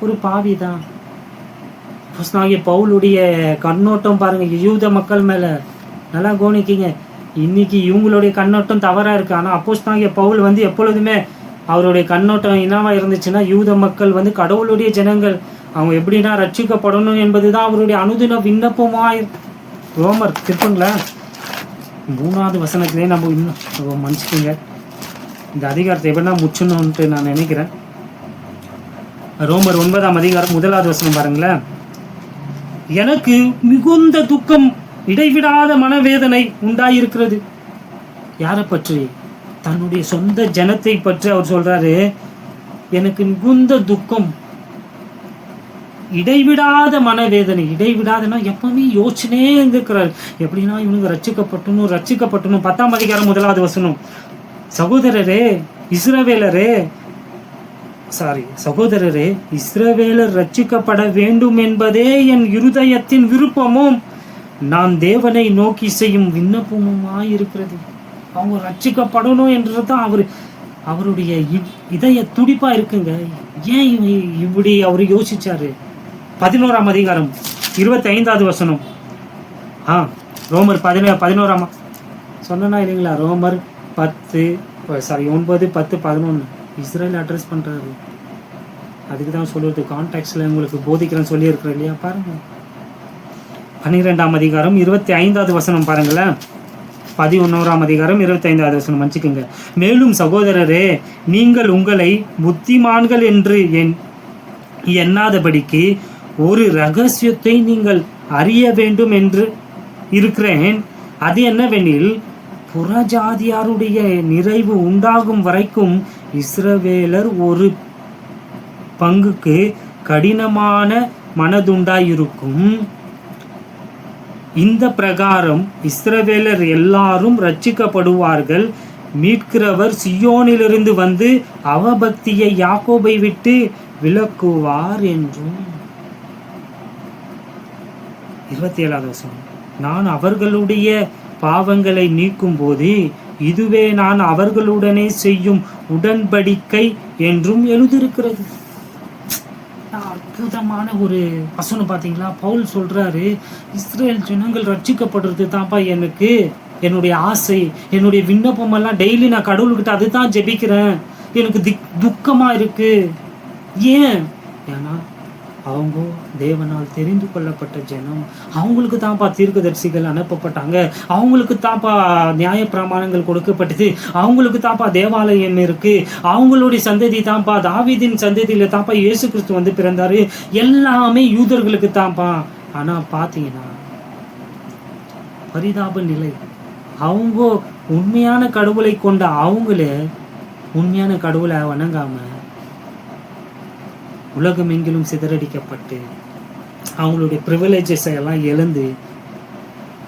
ஒரு பாவி தான். அப்போஸ்தலனாகிய பவுலுடைய கண்ணோட்டம் பாருங்க யூத மக்கள் மேலே, நல்லா கவனிக்கிங்க. இன்னைக்கு இவங்களுடைய கண்ணோட்டம் தவறாக இருக்குது. ஆனால் அப்போஸ்தலனாகிய பவுல் வந்து எப்பொழுதுமே அவருடைய கண்ணோட்டம் என்னவா இருந்துச்சுன்னா, யூத மக்கள் வந்து கடவுளுடைய ஜனங்கள், அவங்க எப்படின்னா ரட்சிக்கப்படணும் என்பது தான் அவருடைய அனுதின விண்ணப்பமாய். ரோமர் திருப்பங்களா 3வது வசனத்திலே நம்ம இன்னும் மன்னிச்சுக்கோங்க, இந்த அதிகாரத்தை எப்படின்னா முச்சணும்ன்ட்டு நான் நினைக்கிறேன். ரோமர் 9 அதிகாரம் 1வது வசனம் பாருங்களேன். எனக்கு மிகுந்த துக்கம், இடைவிடாத மனவேதனை உண்டாயிருக்கிறது. யாரை பற்றி, தன்னுடைய சொந்த ஜனத்தை பற்றி அவர் சொல்றாரு. எனக்கு மிகுந்த துக்கம், இடைவிடாத மனவேதனை. இடைவிடாதனா எப்பவுமே யோசனையே இருந்திருக்கிறார். எப்படின்னா இவனுக்கு ரட்சிக்கப்பட்டணும் 10 அதிகாரம் 1வது வசனம். சகோதரரே இஸ்ரவேலர் ரட்சிக்கப்பட வேண்டும் என்பதே என் இருதயத்தின் விருப்பமும் நான் தேவனை நோக்கி செய்யும் விண்ணப்பமுமாய் இருக்கிறது. அவங்க ரட்சிக்கப்படணும் என்றுதான் அவருடைய இதய துடிப்பா இருக்குங்க. ஏன் இப்படி அவர் யோசிச்சாரு? 11 அதிகாரம் 25வது வசனம். ரோமர் 11 சொன்னா இல்லைங்களா? ரோமர் 9, 10, 11 இஸ்ரேல் அட்ரஸ் பண்றாரு. அதுக்கு தான் சொல்லுறது, கான்டாக்ட்ஸ்ல உங்களுக்கு போதிக்கிறேன்னு சொல்லி இருக்கிறேன் இல்லையா? பாருங்க 12 அதிகாரம் 25வது வசனம் பாருங்களேன். 11 அதிகாரம் 25வது வசனம் மன்னிச்சுக்குங்க. மேலும் சகோதரரே, நீங்கள் உங்களை புத்திமான்கள் என்று எண்ணாதபடிக்கு ஒரு ரகசியத்தை நீங்கள் அறிய வேண்டும் என்று இருக்கிறேன். அது என்னவெனில், புறஜாதியாருடைய நிறைவு உண்டாகும் வரைக்கும் இஸ்ரவேலர் ஒரு பங்குக்கு கடினமான மனதுண்டாயிருக்கும். இந்த பிரகாரம் இஸ்ரவேலர் எல்லாரும் ரட்சிக்கப்படுவார்கள். மீட்கிறவர் சியோனிலிருந்து வந்து அவபக்தியை யாக்கோபை விட்டு விலக்குவார் என்றும். 27வது வசனம். நான் அவர்களுடைய பாவங்களை நீக்கும் போது இதுவே நான் அவர்களுடனே செய்யும் உடன்படிக்கை என்றும் எழுதியிருக்கிறது. அற்புதமான ஒரு வசனம் பார்த்தீங்களா? பவுல் சொல்றாரு, இஸ்ரேல் ஜனங்கள் ரட்சிக்கப்படுறது தான்ப்பா எனக்கு என்னுடைய ஆசை, என்னுடைய விண்ணப்பம் எல்லாம். டெய்லி நான் கடவுள்கிட்ட அதுதான் ஜெபிக்கிறேன். எனக்கு துக்கமா இருக்கு. ஏன்? ஏன்னா அவங்க தேவனால் தெரிந்து கொள்ளப்பட்ட ஜனம். அவங்களுக்கு தான்ப்பா தீர்க்கதரிசிகள் அனுப்பப்பட்டாங்க. அவங்களுக்கு தான்ப்பா நியாய பிரமாணங்கள் கொடுக்கப்பட்டது. அவங்களுக்கு தான்ப்பா தேவாலயம் இருக்கு. அவங்களுடைய சந்ததி தான்ப்பா, தாவீதின் சந்ததியில தான்ப்பா இயேசு கிறிஸ்து வந்து பிறந்தாரு. எல்லாமே யூதர்களுக்கு தான்ப்பா. ஆனா பாத்தீங்கன்னா பரிதாப நிலை, அவங்க உண்மையான கடவுளை கொண்ட அவங்களே உண்மையான கடவுளை வணங்காம உலகம் எங்கிலும் சிதறடிக்கப்பட்டு அவங்களுடைய ப்ரிவிலேஜஸை எல்லாம் இழந்து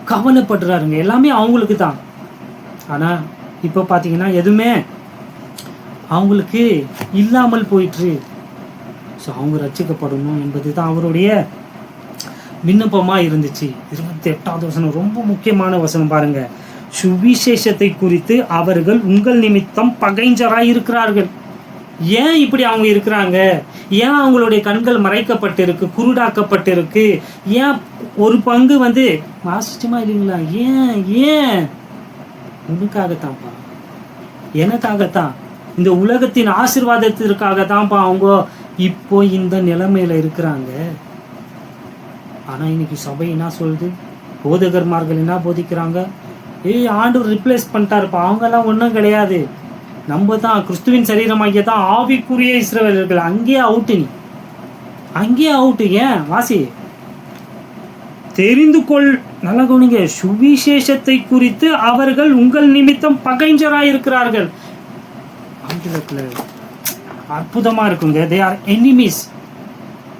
கவலைப்படுறாருங்க. எல்லாமே அவங்களுக்கு தான். ஆனால் இப்போ பார்த்தீங்கன்னா எதுவுமே அவங்களுக்கு இல்லாமல் போயிற்று. ஸோ அவங்க ரட்சிக்கப்படணும் என்பது தான் அவருடைய விண்ணப்பமாக இருந்துச்சு. 28வது வசனம் ரொம்ப முக்கியமான வசனம் பாருங்க. சுவிசேஷத்தை குறித்து அவர்கள் உங்கள் நிமித்தம் பகைஞ்சராய் இருக்கிறார்கள். ஏன் இப்படி அவங்க இருக்கிறாங்க? ஏன் அவங்களுடைய கண்கள் மறைக்கப்பட்டிருக்கு, குருடாக்கப்பட்டிருக்கு? ஏன் ஒரு பங்கு வந்து வாசிச்சுமா இல்லைங்களா? ஏன் உனக்காகத்தான்ப்பா, எனக்காகத்தான், இந்த உலகத்தின் ஆசீர்வாதத்திற்காக தான்ப்பா அவங்க இப்போ இந்த நிலைமையில இருக்கிறாங்க. ஆனா இன்னைக்கு சபை என்ன சொல்லுது? போதகர்மார்கள் என்ன போதிக்கிறாங்க? ஆண்டவர் ரிப்ளேஸ் பண்ணிட்டாருப்பா, அவங்கெல்லாம் ஒன்றும் கிடையாது, நம்ம தான் கிறிஸ்துவின் சரீரமாகிய தான் ஆவிக்குரிய இஸ்ரவேலர்கள். அங்கேயே அவுட்டு, நீ அங்கேயே அவுட்டு. ஏன் வாசி, தெரிந்து கொள், நல்ல கவனிங்க, சுவிசேஷத்தை குறித்து அவர்கள் உங்கள் நிமித்தம் பகைஞ்சராயிருக்கிறார்கள். ஆங்கிலத்தில் அற்புதமா இருக்குங்க. They are enemies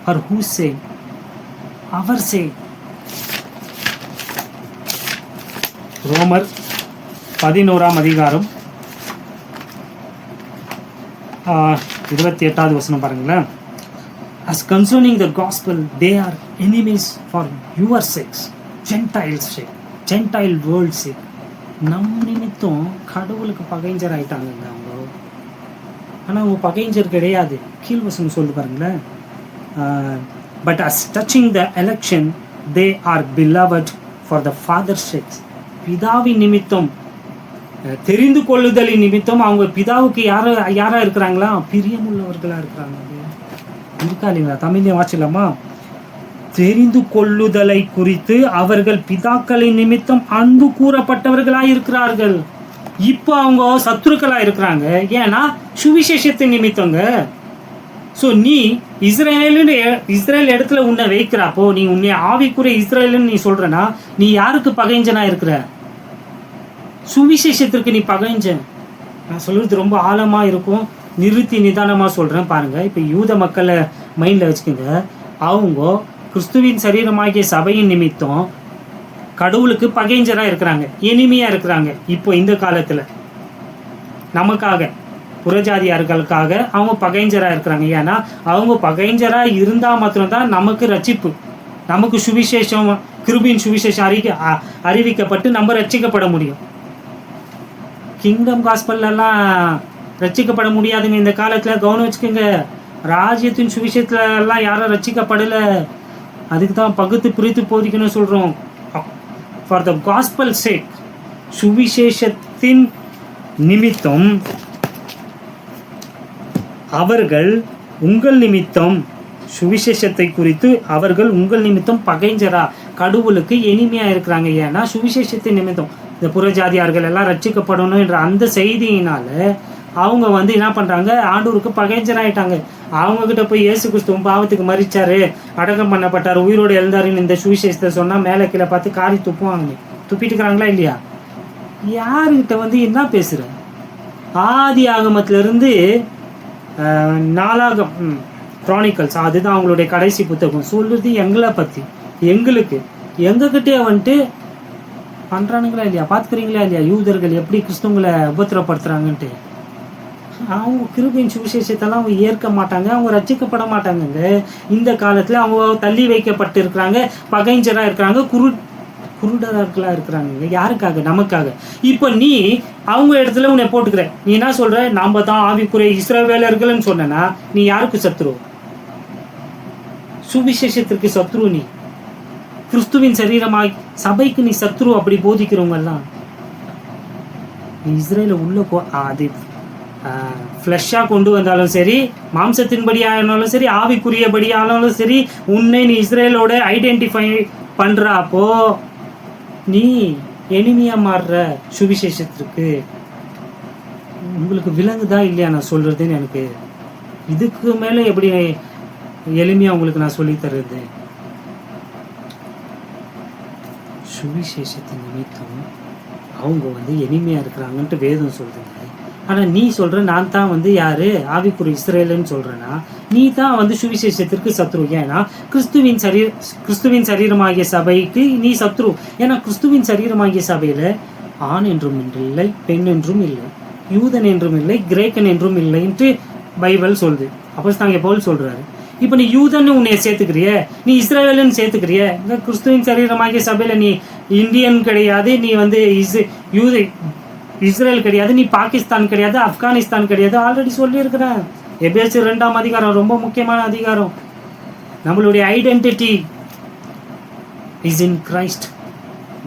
for whose sake, our sake. ரோமர் 11ஆம் அதிகாரம் 28வது வசனம் பாருங்களேன். As concerning the gospel, they are enemies for your sakes, Gentiles sake, Gentile world sake. நம் நிமித்தம் கடவுளுக்கு பகைஞ்சர் ஆயிட்டாங்க அவங்க. ஆனால் அவங்க பகைஞ்சர் கிடையாது. கீழ் வசனம் சொல்லி பாருங்களேன். But as touching the election, they are beloved for the father's sake. பிதாவின் நிமித்தம், தெரிந்து கொள்ளுதலின் நிமித்தம் அவங்க பிதாவுக்கு யாரா இருக்கிறாங்களா? பிரியமுள்ளவர்களா இருக்கிறாங்க. இருக்கா இல்லைங்களா? தமிழ்லையும் வாசிக்கலாமா? தெரிந்து கொள்ளுதலை குறித்து அவர்கள் பிதாக்களின் நிமித்தம் அன்பு கூறப்பட்டவர்களாக இருக்கிறார்கள். இப்போ அவங்க சத்துருக்களா இருக்கிறாங்க. ஏன்னா சுவிசேஷத்தின் நிமித்தங்க. ஸோ நீ இஸ்ரேல் இடத்துல உன்னை வைக்கிறப்போ, நீ உன்னை ஆவிக்குரிய இஸ்ரேலுன்னு நீ சொல்றனா, நீ யாருக்கு பகைஞ்சனா இருக்கிற? சுவிசேஷத்திற்கு நீ பகைஞ்சன். நான் சொல்றது ரொம்ப ஆழமா இருக்கும், நிறுத்தி நிதானமாக சொல்கிறேன் பாருங்கள். இப்போ யூத மக்களை மைண்டில் வச்சுக்கோங்க. அவங்க கிறிஸ்துவின் சரீரமாகிய சபையின் நிமித்தம் கடவுளுக்கு பகைஞ்சராக இருக்கிறாங்க, எளிமையாக இருக்கிறாங்க. இப்போ இந்த காலத்தில் நமக்காக, புறஜாதியார்களுக்காக அவங்க பகைஞ்சராக இருக்கிறாங்க. ஏன்னா அவங்க பகைஞ்சராக இருந்தால் மாத்திரம்தான் நமக்கு ரட்சிப்பு, நமக்கு சுவிசேஷம், கிருபின் சுவிசேஷம் அறிவிக்கப்பட்டு நம்ம ரட்சிக்கப்பட முடியும். கிங்டம் காஸ்பல்லாம் ரட்சிக்கப்பட முடியாதுங்க இந்த காலத்தில். கவனம் வச்சுக்கோங்க. ராஜ்யத்தின் சுவிசேஷத்துல எல்லாம் யாரும் ரட்சிக்கப்படலை. அதுக்கு தான் பகுத்து பிரித்து போதிக்கணும்னு சொல்கிறோம். ஃபார் த காஸ்பல் சேக், சுவிசேஷத்தின் நிமித்தம் அவர்கள் உங்கள் நிமித்தம், சுவிசேஷத்தை குறித்து அவர்கள் உங்கள் நிமித்தம் பகைஞ்சரா, கடவுளுக்கு எளிமையாக இருக்கிறாங்க. ஏன்னா சுவிசேஷத்தின் நிமித்தம் இந்த புறஜாதியார்கள் எல்லாம் ரட்சிக்கப்படணும் என்ற அந்த செய்தியினால அவங்க வந்து என்ன பண்ணுறாங்க? ஆண்டவருக்கு பகைஞ்சராயிட்டாங்க. அவங்கக்கிட்ட போய் இயேசு கிறிஸ்துவும் பாவத்துக்கு மறிச்சாரு, அடக்கம் பண்ணப்பட்டார், உயிரோடு எழுந்தாருன்னு இந்த சுவிசேஷத்தை சொன்னால் மேலே கீழே பார்த்து காரி துப்புவாங்க. துப்பிட்டுக்கிறாங்களா இல்லையா? யாருக்கிட்ட வந்து என்ன பேசுகிற? ஆதி ஆகமத்திலிருந்து நாளாகம் க்ரானிக்கல்ஸ், அதுதான் அவங்களுடைய கடைசி புத்தகம், சொல்லுறது எங்களை பற்றி, எங்களுக்கு எங்ககிட்டே வந்துட்டு பண்ணுறானுங்களா இல்லையா? பார்த்துக்கிறீங்களா இல்லையா? யூதர்கள் எப்படி கிறிஸ்துவங்களை உபத்திரப்படுத்துகிறாங்கன்ட்டு. அவங்க கிருபையின் சுவிசேஷத்தெல்லாம் அவங்க ஏற்க மாட்டாங்க, அவங்க ரட்சிக்கப்பட மாட்டாங்கங்க. இந்த காலத்தில் அவங்க தள்ளி வைக்கப்பட்டு இருக்கிறாங்க, பகைஞ்சராக இருக்கிறாங்க, குருடர்களாக இருக்கிறாங்க. யாருக்காக? நமக்காக. இப்போ நீ அவங்க இடத்துல உன்னை போட்டுக்கிற, நீ என்ன சொல்கிற? நாம் தான் ஆவிக்குரிய இஸ்ரவேலர்கள்னு சொன்னா நீ யாருக்கு சத்ரு? சுவிசேஷத்திற்கு சத்ரு நீ. கிறிஸ்துவின் சரீரமாய் சபைக்கு நீ சத்ரு. அப்படி போதிக்கிறவங்கெல்லாம் நீ இஸ்ரேல உள்ள அது ஃப்ளஷ்ஷாக கொண்டு வந்தாலும் சரி, மாம்சத்தின்படி ஆனாலும் சரி, ஆவிக்குரியபடி ஆனாலும் சரி, உன்னை நீ இஸ்ரேலோட ஐடென்டிஃபை பண்ணுறப்போ நீ எளிமையாக மாறுற சுவிசேஷத்திற்கு. உங்களுக்கு விலங்குதா இல்லையா நான் சொல்கிறதுன்னு? எனக்கு இதுக்கு மேலே எப்படி எளிமையாக உங்களுக்கு நான் சொல்லித்தர்றது? சுவிசேஷத்தின் நிமித்தம் அவங்க வந்து எளிமையாக இருக்கிறாங்கன்ட்டு வேதம் சொல்கிறேங்க. ஆனால் நீ சொல்கிற நான் தான் வந்து யார்? ஆவிக்குரிய இஸ்ரேலுன்னு சொல்கிறேன்னா நீ தான் வந்து சுவிசேஷத்திற்கு சத்ரு. ஏன்னா கிறிஸ்துவின் சரீரமாகிய சபைக்கு நீ சத்ரு. ஏன்னா கிறிஸ்துவின் சரீரமாகிய சபையில் ஆண் என்றும் இல்லை, பெண் என்றும் இல்லை, யூதன் என்றும் இல்லை, கிரேக்கன் என்றும் இல்லை என்று பைபிள் சொல்லுது. அப்போஸ்தலனாகிய பவுல் சொல்றாரு. இப்போ நீ யூதன்னு உன்னை சேர்த்துக்கிறிய, நீ இஸ்ரேலன்னு சேர்த்துக்கிறிய. இந்த கிறிஸ்துவின் சரீரமாகிய சபையில் நீ இந்தியன் கிடையாது, நீ வந்து இஸ்ரேல் கிடையாது, நீ பாகிஸ்தான் கிடையாது, ஆப்கானிஸ்தான் கிடையாது. ஆல்ரெடி சொல்லியிருக்கிறேன். எபேசியர் 2ஆம் அதிகாரம் ரொம்ப முக்கியமான அதிகாரம். நம்மளுடைய identity is in Christ.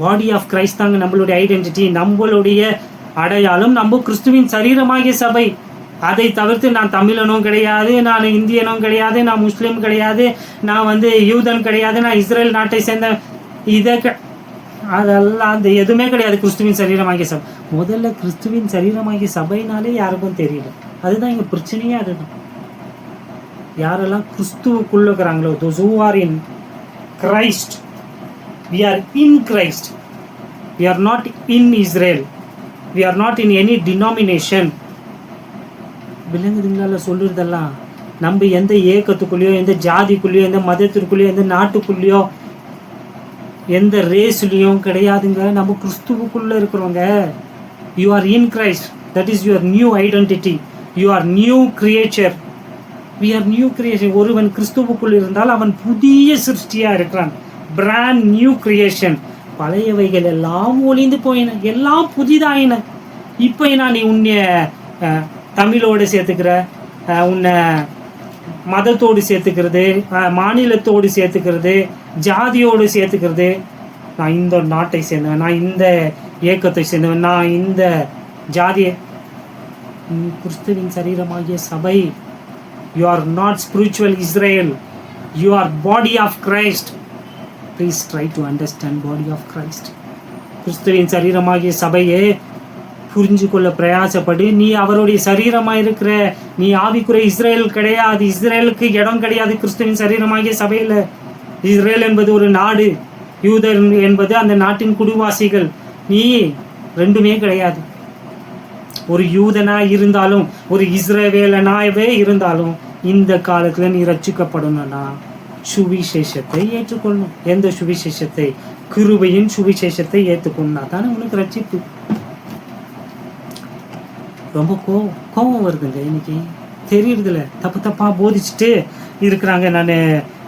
Body of Christ தாங்க நம்மளுடைய ஐடென்டிட்டி, நம்மளுடைய அடையாளம். நம்ம கிறிஸ்துவின் சரீரமாகிய சபை. அதை தவிர்த்து நான் தமிழனும் கிடையாது, நான் இந்தியனும் கிடையாது, நான் முஸ்லீம் கிடையாது, நான் வந்து யூதன் கிடையாது, நான் இஸ்ரேல் நாட்டை சேர்ந்த அதெல்லாம் அந்த எதுவுமே கிடையாது. கிறிஸ்துவின் சரீரமாகிய சபை. முதல்ல கிறிஸ்துவின் சரீரமாகிய சபைனாலே யாருக்கும் தெரியல. அதுதான் இங்கே பிரச்சனையே. அதுதான் யாரெல்லாம் கிறிஸ்துவுக்குள்ள இருக்கிறாங்களோ, those who are in Christ, we are in Christ, we are not in Israel, we are not in any denomination. விலங்குதுங்களால சொல்லுறதெல்லாம் நம்ம எந்த ஏக்கத்துக்குள்ளேயோ, எந்த ஜாதிக்குள்ளேயோ, எந்த மதத்திற்குள்ளேயோ, எந்த நாட்டுக்குள்ளேயோ, எந்த ரேஸ்லையும் கிடையாதுங்க. நம்ம கிறிஸ்துவுக்குள்ள இருக்கிறவங்க. You are in Christ, that is your new identity, you are new creature. We are new creation. ஒருவன் கிறிஸ்துவுக்குள் இருந்தால் அவன் புதிய சிருஷ்டியா இருக்கிறான். Brand new creation. பழையவைகள் எல்லாம் ஒளிந்து போயின, எல்லாம் புதிதாயின. இப்போ நான் நீ உன்னை தமிழோடு சேர்த்துக்கிற, உன்னை மதத்தோடு சேர்த்துக்கிறது, மாநிலத்தோடு சேர்த்துக்கிறது, ஜாதியோடு சேர்த்துக்கிறது. நான் இந்த நாட்டை சேர்ந்தவன், நான் இந்த இயக்கத்தை சேர்ந்தவன், நான் இந்த ஜாதியை. கிறிஸ்துவின் சரீரமாகிய சபை. You are not spiritual Israel, you are body of Christ. Please try to understand body of Christ. கிறிஸ்துவின் சரீரமாகிய சபையே புரிஞ்சு கொள்ள பிரயாசப்படு. நீ அவருடைய சரீரமாக இருக்கிற, நீ ஆவிக்குரிய இஸ்ரேல் கிடையாது. இஸ்ரேலுக்கு இடம் கிடையாது கிறிஸ்துவின் சரீரமாகிய சபையில். இஸ்ரேல் என்பது ஒரு நாடு, யூதர் என்பது அந்த நாட்டின் குடிவாசிகள். நீ ரெண்டுமே கிடையாது. ஒரு யூதனா இருந்தாலும், ஒரு இஸ்ரவேலனாவே இருந்தாலும், இந்த காலத்தில் நீ ரட்சிக்கப்படணும்னா சுவிசேஷத்தை ஏற்றுக்கொள்ளணும். எந்த சுவிசேஷத்தை? கிருபையின் சுவிசேஷத்தை ஏற்றுக்கொண்டா தானே உனக்கு ரட்சிப்பு. ரொம்ப கோபம் வருதுங்க இன்னைக்கு. தெரியறதில்ல, தப்பாக போதிச்சுட்டு இருக்கிறாங்க. நான்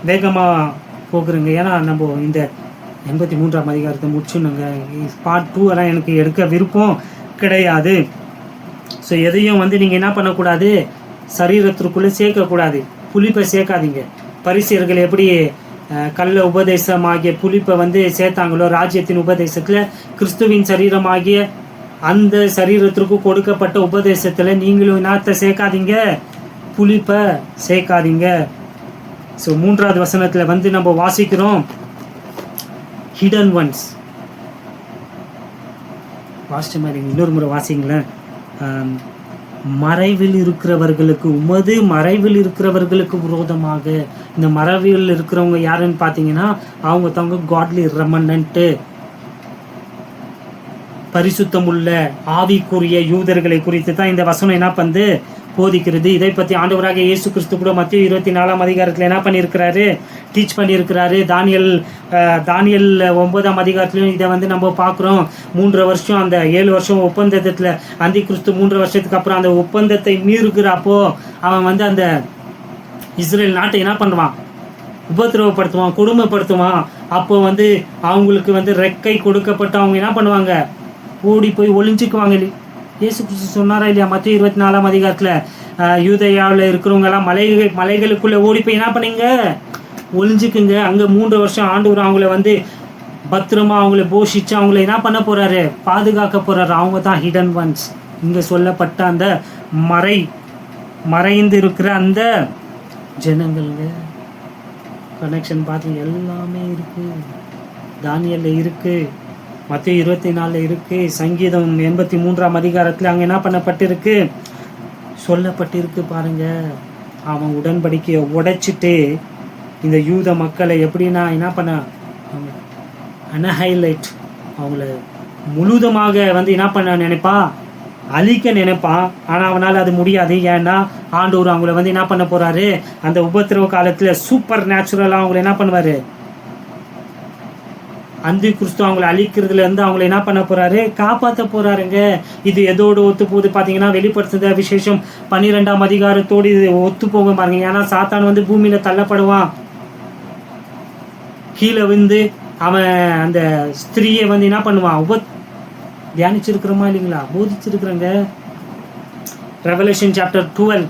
வேகமாக போக்குறேங்க. ஏன்னா நம்ம இந்த 83ஆம் அதிகாரத்தை முடிச்சுணுங்க. பார்ட் 2 எல்லாம் எனக்கு எடுக்க விருப்பம் கிடையாது. ஸோ எதையும் வந்து நீங்கள் என்ன பண்ணக்கூடாது, சரீரத்திற்குள்ளே சேர்க்கக்கூடாது. புளிப்பை சேர்க்காதீங்க. பரிசேயர்கள் எப்படி கள்ள உபதேசமாகிய புளிப்பை வந்து சேர்த்தாங்களோ ராஜ்யத்தின் உபதேசத்தில், கிறிஸ்துவின் சரீரமாகிய அந்த சரீரத்திற்கு கொடுக்கப்பட்ட உபதேசத்தில் நீங்களும் என்னத்தை சேர்க்காதீங்க, புளிப்பை சேர்க்காதீங்க. ஸோ 3வது வசனத்தில் வந்து நம்ம வாசிக்கிறோம், ஹிடன் ஒன்ஸ். வாசிச்ச மாதிரி இன்னொரு முறை வாசிங்களேன். மறைவில் இருக்கிறவர்களுக்கு, உமது மறைவில் இருக்கிறவர்களுக்கு விரோதமாக. இந்த மறைவில் இருக்கிறவங்க யாருன்னு பார்த்தீங்கன்னா, அவங்க தவங்க காட்லி ரெமனன்ட்டு, பரிசுத்தமுள்ள ஆவிக்குரிய யூதர்களை குறித்து தான் இந்த வசனம் என்ன பண்ணு போதிக்கிறது. இதை பற்றி ஆண்டவராக இயேசு கிறிஸ்து கூட மத்திய 24ஆம் அதிகாரத்தில் என்ன பண்ணியிருக்கிறாரு, டீச் பண்ணியிருக்கிறாரு. தானியல் 9ஆம் அதிகாரத்துலையும் இதை வந்து நம்ம பார்க்குறோம். 3 வருஷம் அந்த 7 வருஷம் ஒப்பந்தத்தில் அந்தி கிறிஸ்து 3 வருஷத்துக்கு அப்புறம் அந்த ஒப்பந்தத்தை மீறுகிறப்போ அவன் வந்து அந்த இஸ்ரேல் நாட்டை என்ன பண்ணுவான், உபத்திரவப்படுத்துவான், கொடுமைப்படுத்துவான். அப்போ வந்து அவங்களுக்கு வந்து ரெக்கை கொடுக்கப்பட்டு அவங்க என்ன பண்ணுவாங்க, ஓடி போய் ஒளிஞ்சிக்குவாங்க. இயேசு கிறிஸ்து சொன்னாரா இல்லையா மத்திய 24ஆம் அதிகாரத்தில், யூதேயாவில் இருக்கிறவங்கெல்லாம் மலைகளுக்குள்ளே ஓடி போய் என்ன பண்ணீங்க, ஒளிஞ்சிக்குங்க. அங்கே 3 வருஷம் ஆண்டவர் அவங்கள வந்து பத்திரமா அவங்கள போஷிச்சு அவங்கள என்ன பண்ண போகிறாரு, பாதுகாக்க போகிறாரு. அவங்க தான் ஹிடன் ஒன்ஸ். இங்கே சொல்லப்பட்ட அந்த மறைந்து இருக்கிற அந்த ஜனங்கள்ங்க. கனெக்ஷன் பார்த்து எல்லாமே இருக்குது. தானியலில் இருக்குது, மத்திய 24 இருக்குது, சங்கீதம் 83ஆம் அதிகாரத்தில் அங்கே என்ன பண்ணப்பட்டிருக்கு, சொல்லப்பட்டிருக்கு பாருங்க. அவன் உடன்படிக்கையை உடைச்சிட்டு இந்த யூத மக்களை எப்படின்னா என்ன பண்ண, அனஹைலைட், அவங்கள முழுதமாக வந்து என்ன பண்ண நினைப்பான், அழிக்க நினைப்பான். ஆனால் அவனால் அது முடியாது. ஏன்னா ஆண்டவர் அவங்கள வந்து என்ன பண்ண போகிறாரு, அந்த உபத்திரவ காலத்தில் சூப்பர் நேச்சுரலாக அவங்கள என்ன பண்ணுவார், அந்தி கிறிஸ்து அவங்களை அழிக்கிறதுல இருந்து அவங்களை என்ன பண்ண போறாரு, காப்பாற்ற போறாருங்க. இது எதோடு ஒத்து போகுது பார்த்தீங்கன்னா, வெளிப்படுத்துத விசேஷம் 12ஆம் அதிகாரத்தோடு இது ஒத்து போக பாருங்க. ஏன்னா சாத்தான் வந்து பூமியில தள்ளப்படுவான், கீழே வந்து அவன் அந்த ஸ்திரீயை வந்து என்ன பண்ணுவான், தியானிச்சிருக்கிறோமா இல்லைங்களா, போதிச்சிருக்கிறங்க. ரெவலேஷன் சாப்டர் 12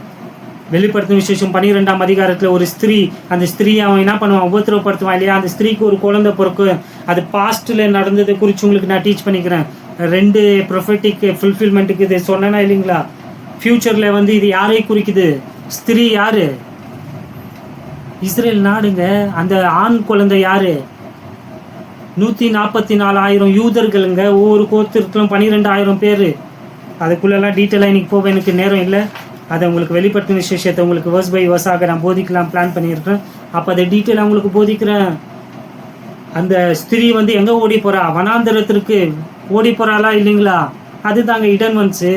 வெளிப்படுத்தும் விசேஷம் 12ஆம் அதிகாரத்தில் ஒரு ஸ்திரீ, அந்த ஸ்திரீ அவன் என்ன பண்ணுவான், உபத்திரப்படுத்துவான் இல்லையா. அந்த ஸ்திரீக்கு ஒரு குழந்தை பிறக்கும். அது பாஸ்ட்ல நடந்ததை குறித்து உங்களுக்கு நான் டீச் பண்ணிக்கிறேன். 2 ப்ரொஃபெட்டிக் ஃபுல்ஃபில்மெண்ட்டுக்கு இது சொன்னேன்னா இல்லைங்களா. ஃபியூச்சர்ல வந்து இது யாரை குறிக்குது, ஸ்திரீ யாரு, இஸ்ரேல் நாடுங்க. அந்த ஆண் குழந்தை யாரு, 144,000 யூதர்களுங்க. ஒவ்வொரு கோத்திரத்திலும் 12,000 பேர். அதுக்குள்ளெல்லாம் டீட்டெயிலாக இன்னைக்கு போக எனக்கு நேரம் இல்லை. அதை உங்களுக்கு வெளிப்படுத்தும் விசேஷத்தை உங்களுக்கு வேர்ஸ் பை வேர்ஸாக நான் போதிக்கலாம் பிளான் பண்ணியிருக்கேன். அப்போ அதை டீட்டெயிலாக உங்களுக்கு போதிக்கிறேன். அந்த ஸ்திரீ வந்து எங்கே ஓடி போகிறா, வனாந்தரத்திற்கு ஓடி போகிறாளா இல்லைங்களா. அதுதாங்க இடன் ஒன்ஸு.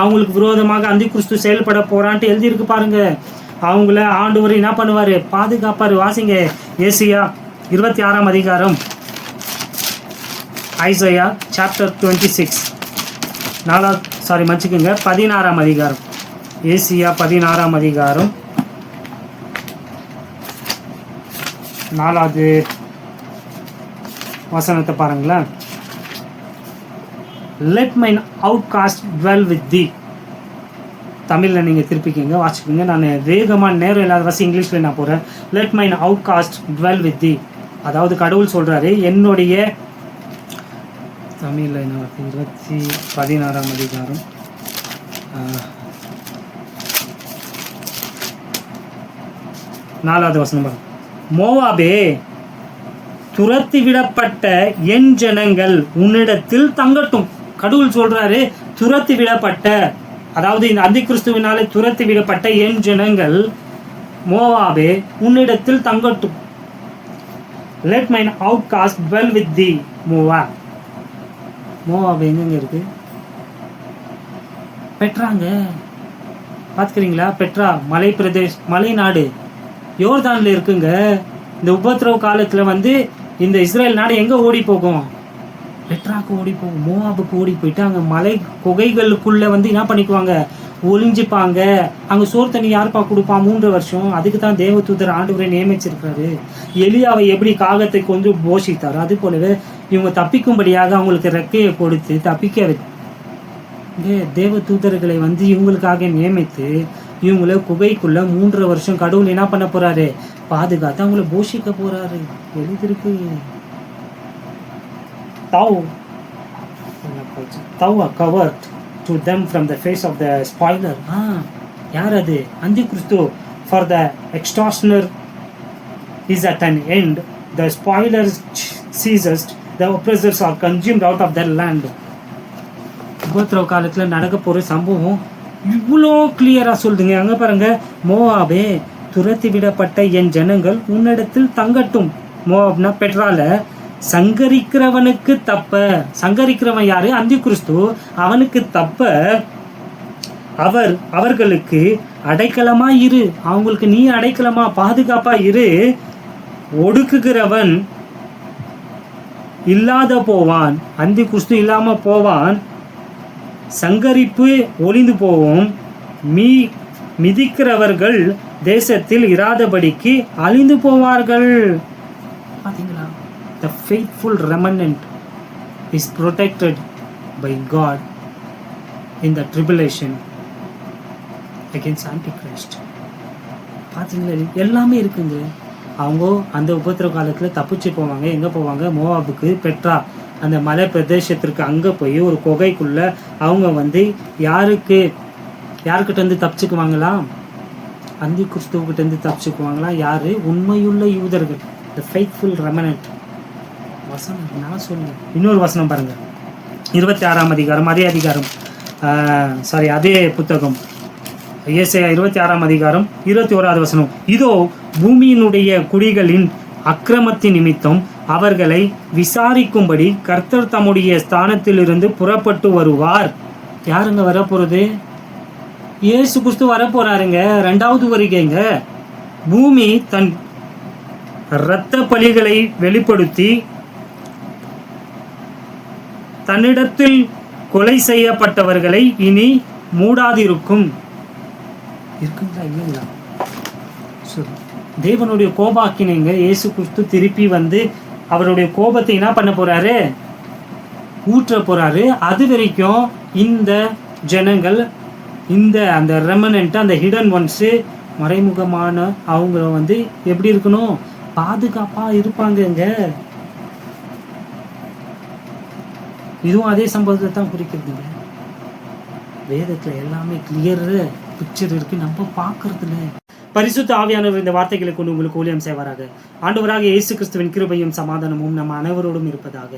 அவங்களுக்கு விரோதமாக அந்தி கிறிஸ்து செயல்பட போகிறான்ட்டு எழுதியிருக்கு பாருங்க. அவங்கள ஆண்டவர் என்ன பண்ணுவார், பாதுகாப்பார். வாசிங்க ஏசியா 26ஆம் அதிகாரம், ஐசையா சாப்டர் 26 16ஆம் அதிகாரம், ஏசியா 16ஆம் அதிகாரம் 4வது வசனத்தை பாருங்களேன். Let mine outcast dwell with thee. தமிழில் நீங்கள் திருப்பிக்கிங்க, வாசிக்கிங்க. நான் வேகமாக நேரம் இல்லாத வாசி இங்கிலீஷில் நான் போகிறேன். Let mine outcast dwell with thee. அதாவது கடவுள் சொல்கிறாரு, என்னுடைய தமிழில் என்ன 16ஆம் அதிகாரம் 4வது வசனம் பாருங்க. மோவாபே, துரத்தி விடப்பட்ட என் ஜனங்கள் உன்னிடத்தில் தங்கட்டும். கடவுள் சொல்றாரு, துரத்தி விடப்பட்ட, அதாவது இந்த அந்தி கிறிஸ்துவினாலே துரத்தி விடப்பட்ட என் ஜனங்கள் மோவாபே உன்னிடத்தில் தங்கட்டும். Let mine outcast dwell with thee. மோவாபே எங்க இருக்கு, பெட்ராங்க. பார்த்துக்கிறீங்களா, பெட்ரா மலை மலை நாடு யோர்தான்ல இருக்குங்க. இந்த உபத்திரவ காலத்தில் வந்து இந்த இஸ்ரேல் நாடு எங்கே ஓடி போகும், பெட்ராக்கு ஓடி போகும், மோவாபுக்கு ஓடி போயிட்டு அங்கே மலை குகைகளுக்குள்ளே வந்து என்ன பண்ணிக்குவாங்க, ஒளிஞ்சிப்பாங்க. அங்கே சோறு தண்ணி யாருப்பா கொடுப்பான், 3 வருஷம். அதுக்கு தான் தேவதூதர் ஆண்டவரை நியமிச்சிருக்காரு. எலியாவை எப்படி காகத்தை கொண்டு போஷித்தாரோ அது போலவே இவங்க தப்பிக்கும்படியாக அவங்களுக்கு ரெக்கையை கொடுத்து தப்பிக்க தேவ தூதர்களை வந்து இவங்களுக்காக நியமித்து இவங்கள குகைக்குள்ள 3 வருஷம் கடவுள் என்ன பண்ண போறாரு, பாதுகாத்து அவங்கள போஷிக்க போறாரு. எழுதிருக்கு. covered to them from the face of the spoiler. யார் அது, அந்தி கிறிஸ்து. for the extortioner is at an end, the spoilers ceases, the oppressors are consumed out of their land. உபத்திரவ காலத்தில் நடக்க போகிற சம்பவம் இவ்வளோ கிளியராக சொல்லுதுங்க. அங்கே பாருங்க, மோவாபே, துரத்தி விடப்பட்ட என் ஜனங்கள் உன்னிடத்தில் தங்கட்டும். மோவாப்னா பெட்ரால சங்கரிக்கிறவனுக்கு தப்ப. சங்கரிக்கிறவன் யாரு, அந்தி கிறிஸ்து. அவனுக்கு தப்ப அவர்களுக்கு அடைக்கலமா இரு. அவங்களுக்கு நீ அடைக்கலமா பாதுகாப்பா இரு. ஒடுக்குகிறவன் இல்லாத போவான், அந்தி கிறிஸ்து இல்லாம போவான். சங்கரிப்பு ஒளிந்து போவோம். மிதிக்கிறவர்கள் தேசத்தில் இராதபடிக்கு அழிந்து போவார்கள். பாத்தீங்களா, the faithful remnant is protected by God in the tribulation against Antichrist. பாத்தீங்களா, எல்லாமே இருக்குங்க. அவங்க அந்த உபத்திரவ காலத்தில் தப்பிச்சு போவாங்க. எங்கே போவாங்க, மோவாபுக்கு, பெட்ரா அந்த மலை பிரதேசத்திற்கு. அங்கே போய் ஒரு குகைக்குள்ள அவங்க வந்து யாருக்கிட்ட இருந்து தப்பிச்சுக்குவாங்களாம், அந்தி கிறிஸ்துவக்கிட்ட இருந்து தப்பிச்சுக்குவாங்களாம். யாரு, உண்மையுள்ள யூதர்கள், த ஃபெய்த்ஃபுல் ரெமனன்ட். வசனம் நான் சொல்லுங்க, இன்னொரு வசனம் பாருங்க, 26ஆம் அதிகாரம், அதே புத்தகம், ஏசாயா 26ஆம் அதிகாரம் 21வது வசனம். இதோ பூமியினுடைய குடிகளின் அக்கிரமத்தின் நிமித்தம் அவர்களை விசாரிக்கும்படி கர்த்தர் தம்முடைய ஸ்தானத்திலிருந்து புறப்பட்டு வருவார். யாருங்க வரப்போறது, இயேசு கிறிஸ்து வரப்போறாருங்க. 2வது வருகைங்க. பூமி தன் இரத்த பலிகளை வெளிப்படுத்தி தன்னிடத்தில் கொலை செய்யப்பட்டவர்களை இனி மூடாதிருக்கும். இருக்குங்களா இல்லைங்களா? தேவனுடைய கோபாக்கினைங்க இயேசு கிறிஸ்து திருப்பி வந்து அவருடைய கோபத்தை என்ன பண்ண போறாரு? ஊற்ற போறாரு. அது வரைக்கும் இந்த ஜனங்கள், இந்த அந்த ரெமனன்ட், அந்த ஹிடன் ஒன்ஸ், மறைமுகமான அவங்க வந்து எப்படி இருக்கணும்? பாதுகாப்பா இருப்பாங்கங்க. இதுவும் அதே சம்பவத்தை தான் குறிக்கிறதுங்க. வேதத்துல எல்லாமே கிளியர் பிக்சர் இருக்கு, நம்ம பார்க்கறதுல. பரிசுத்த ஆவியானவர் இந்த வார்த்தைகளை கொண்டு உங்களுக்கு ஊழியம் செய்வாராக. ஆண்டவராக இயேசு கிறிஸ்துவின் கிருபையும் சமாதானமும் நம்ம அனைவரோடும் இருப்பதாக.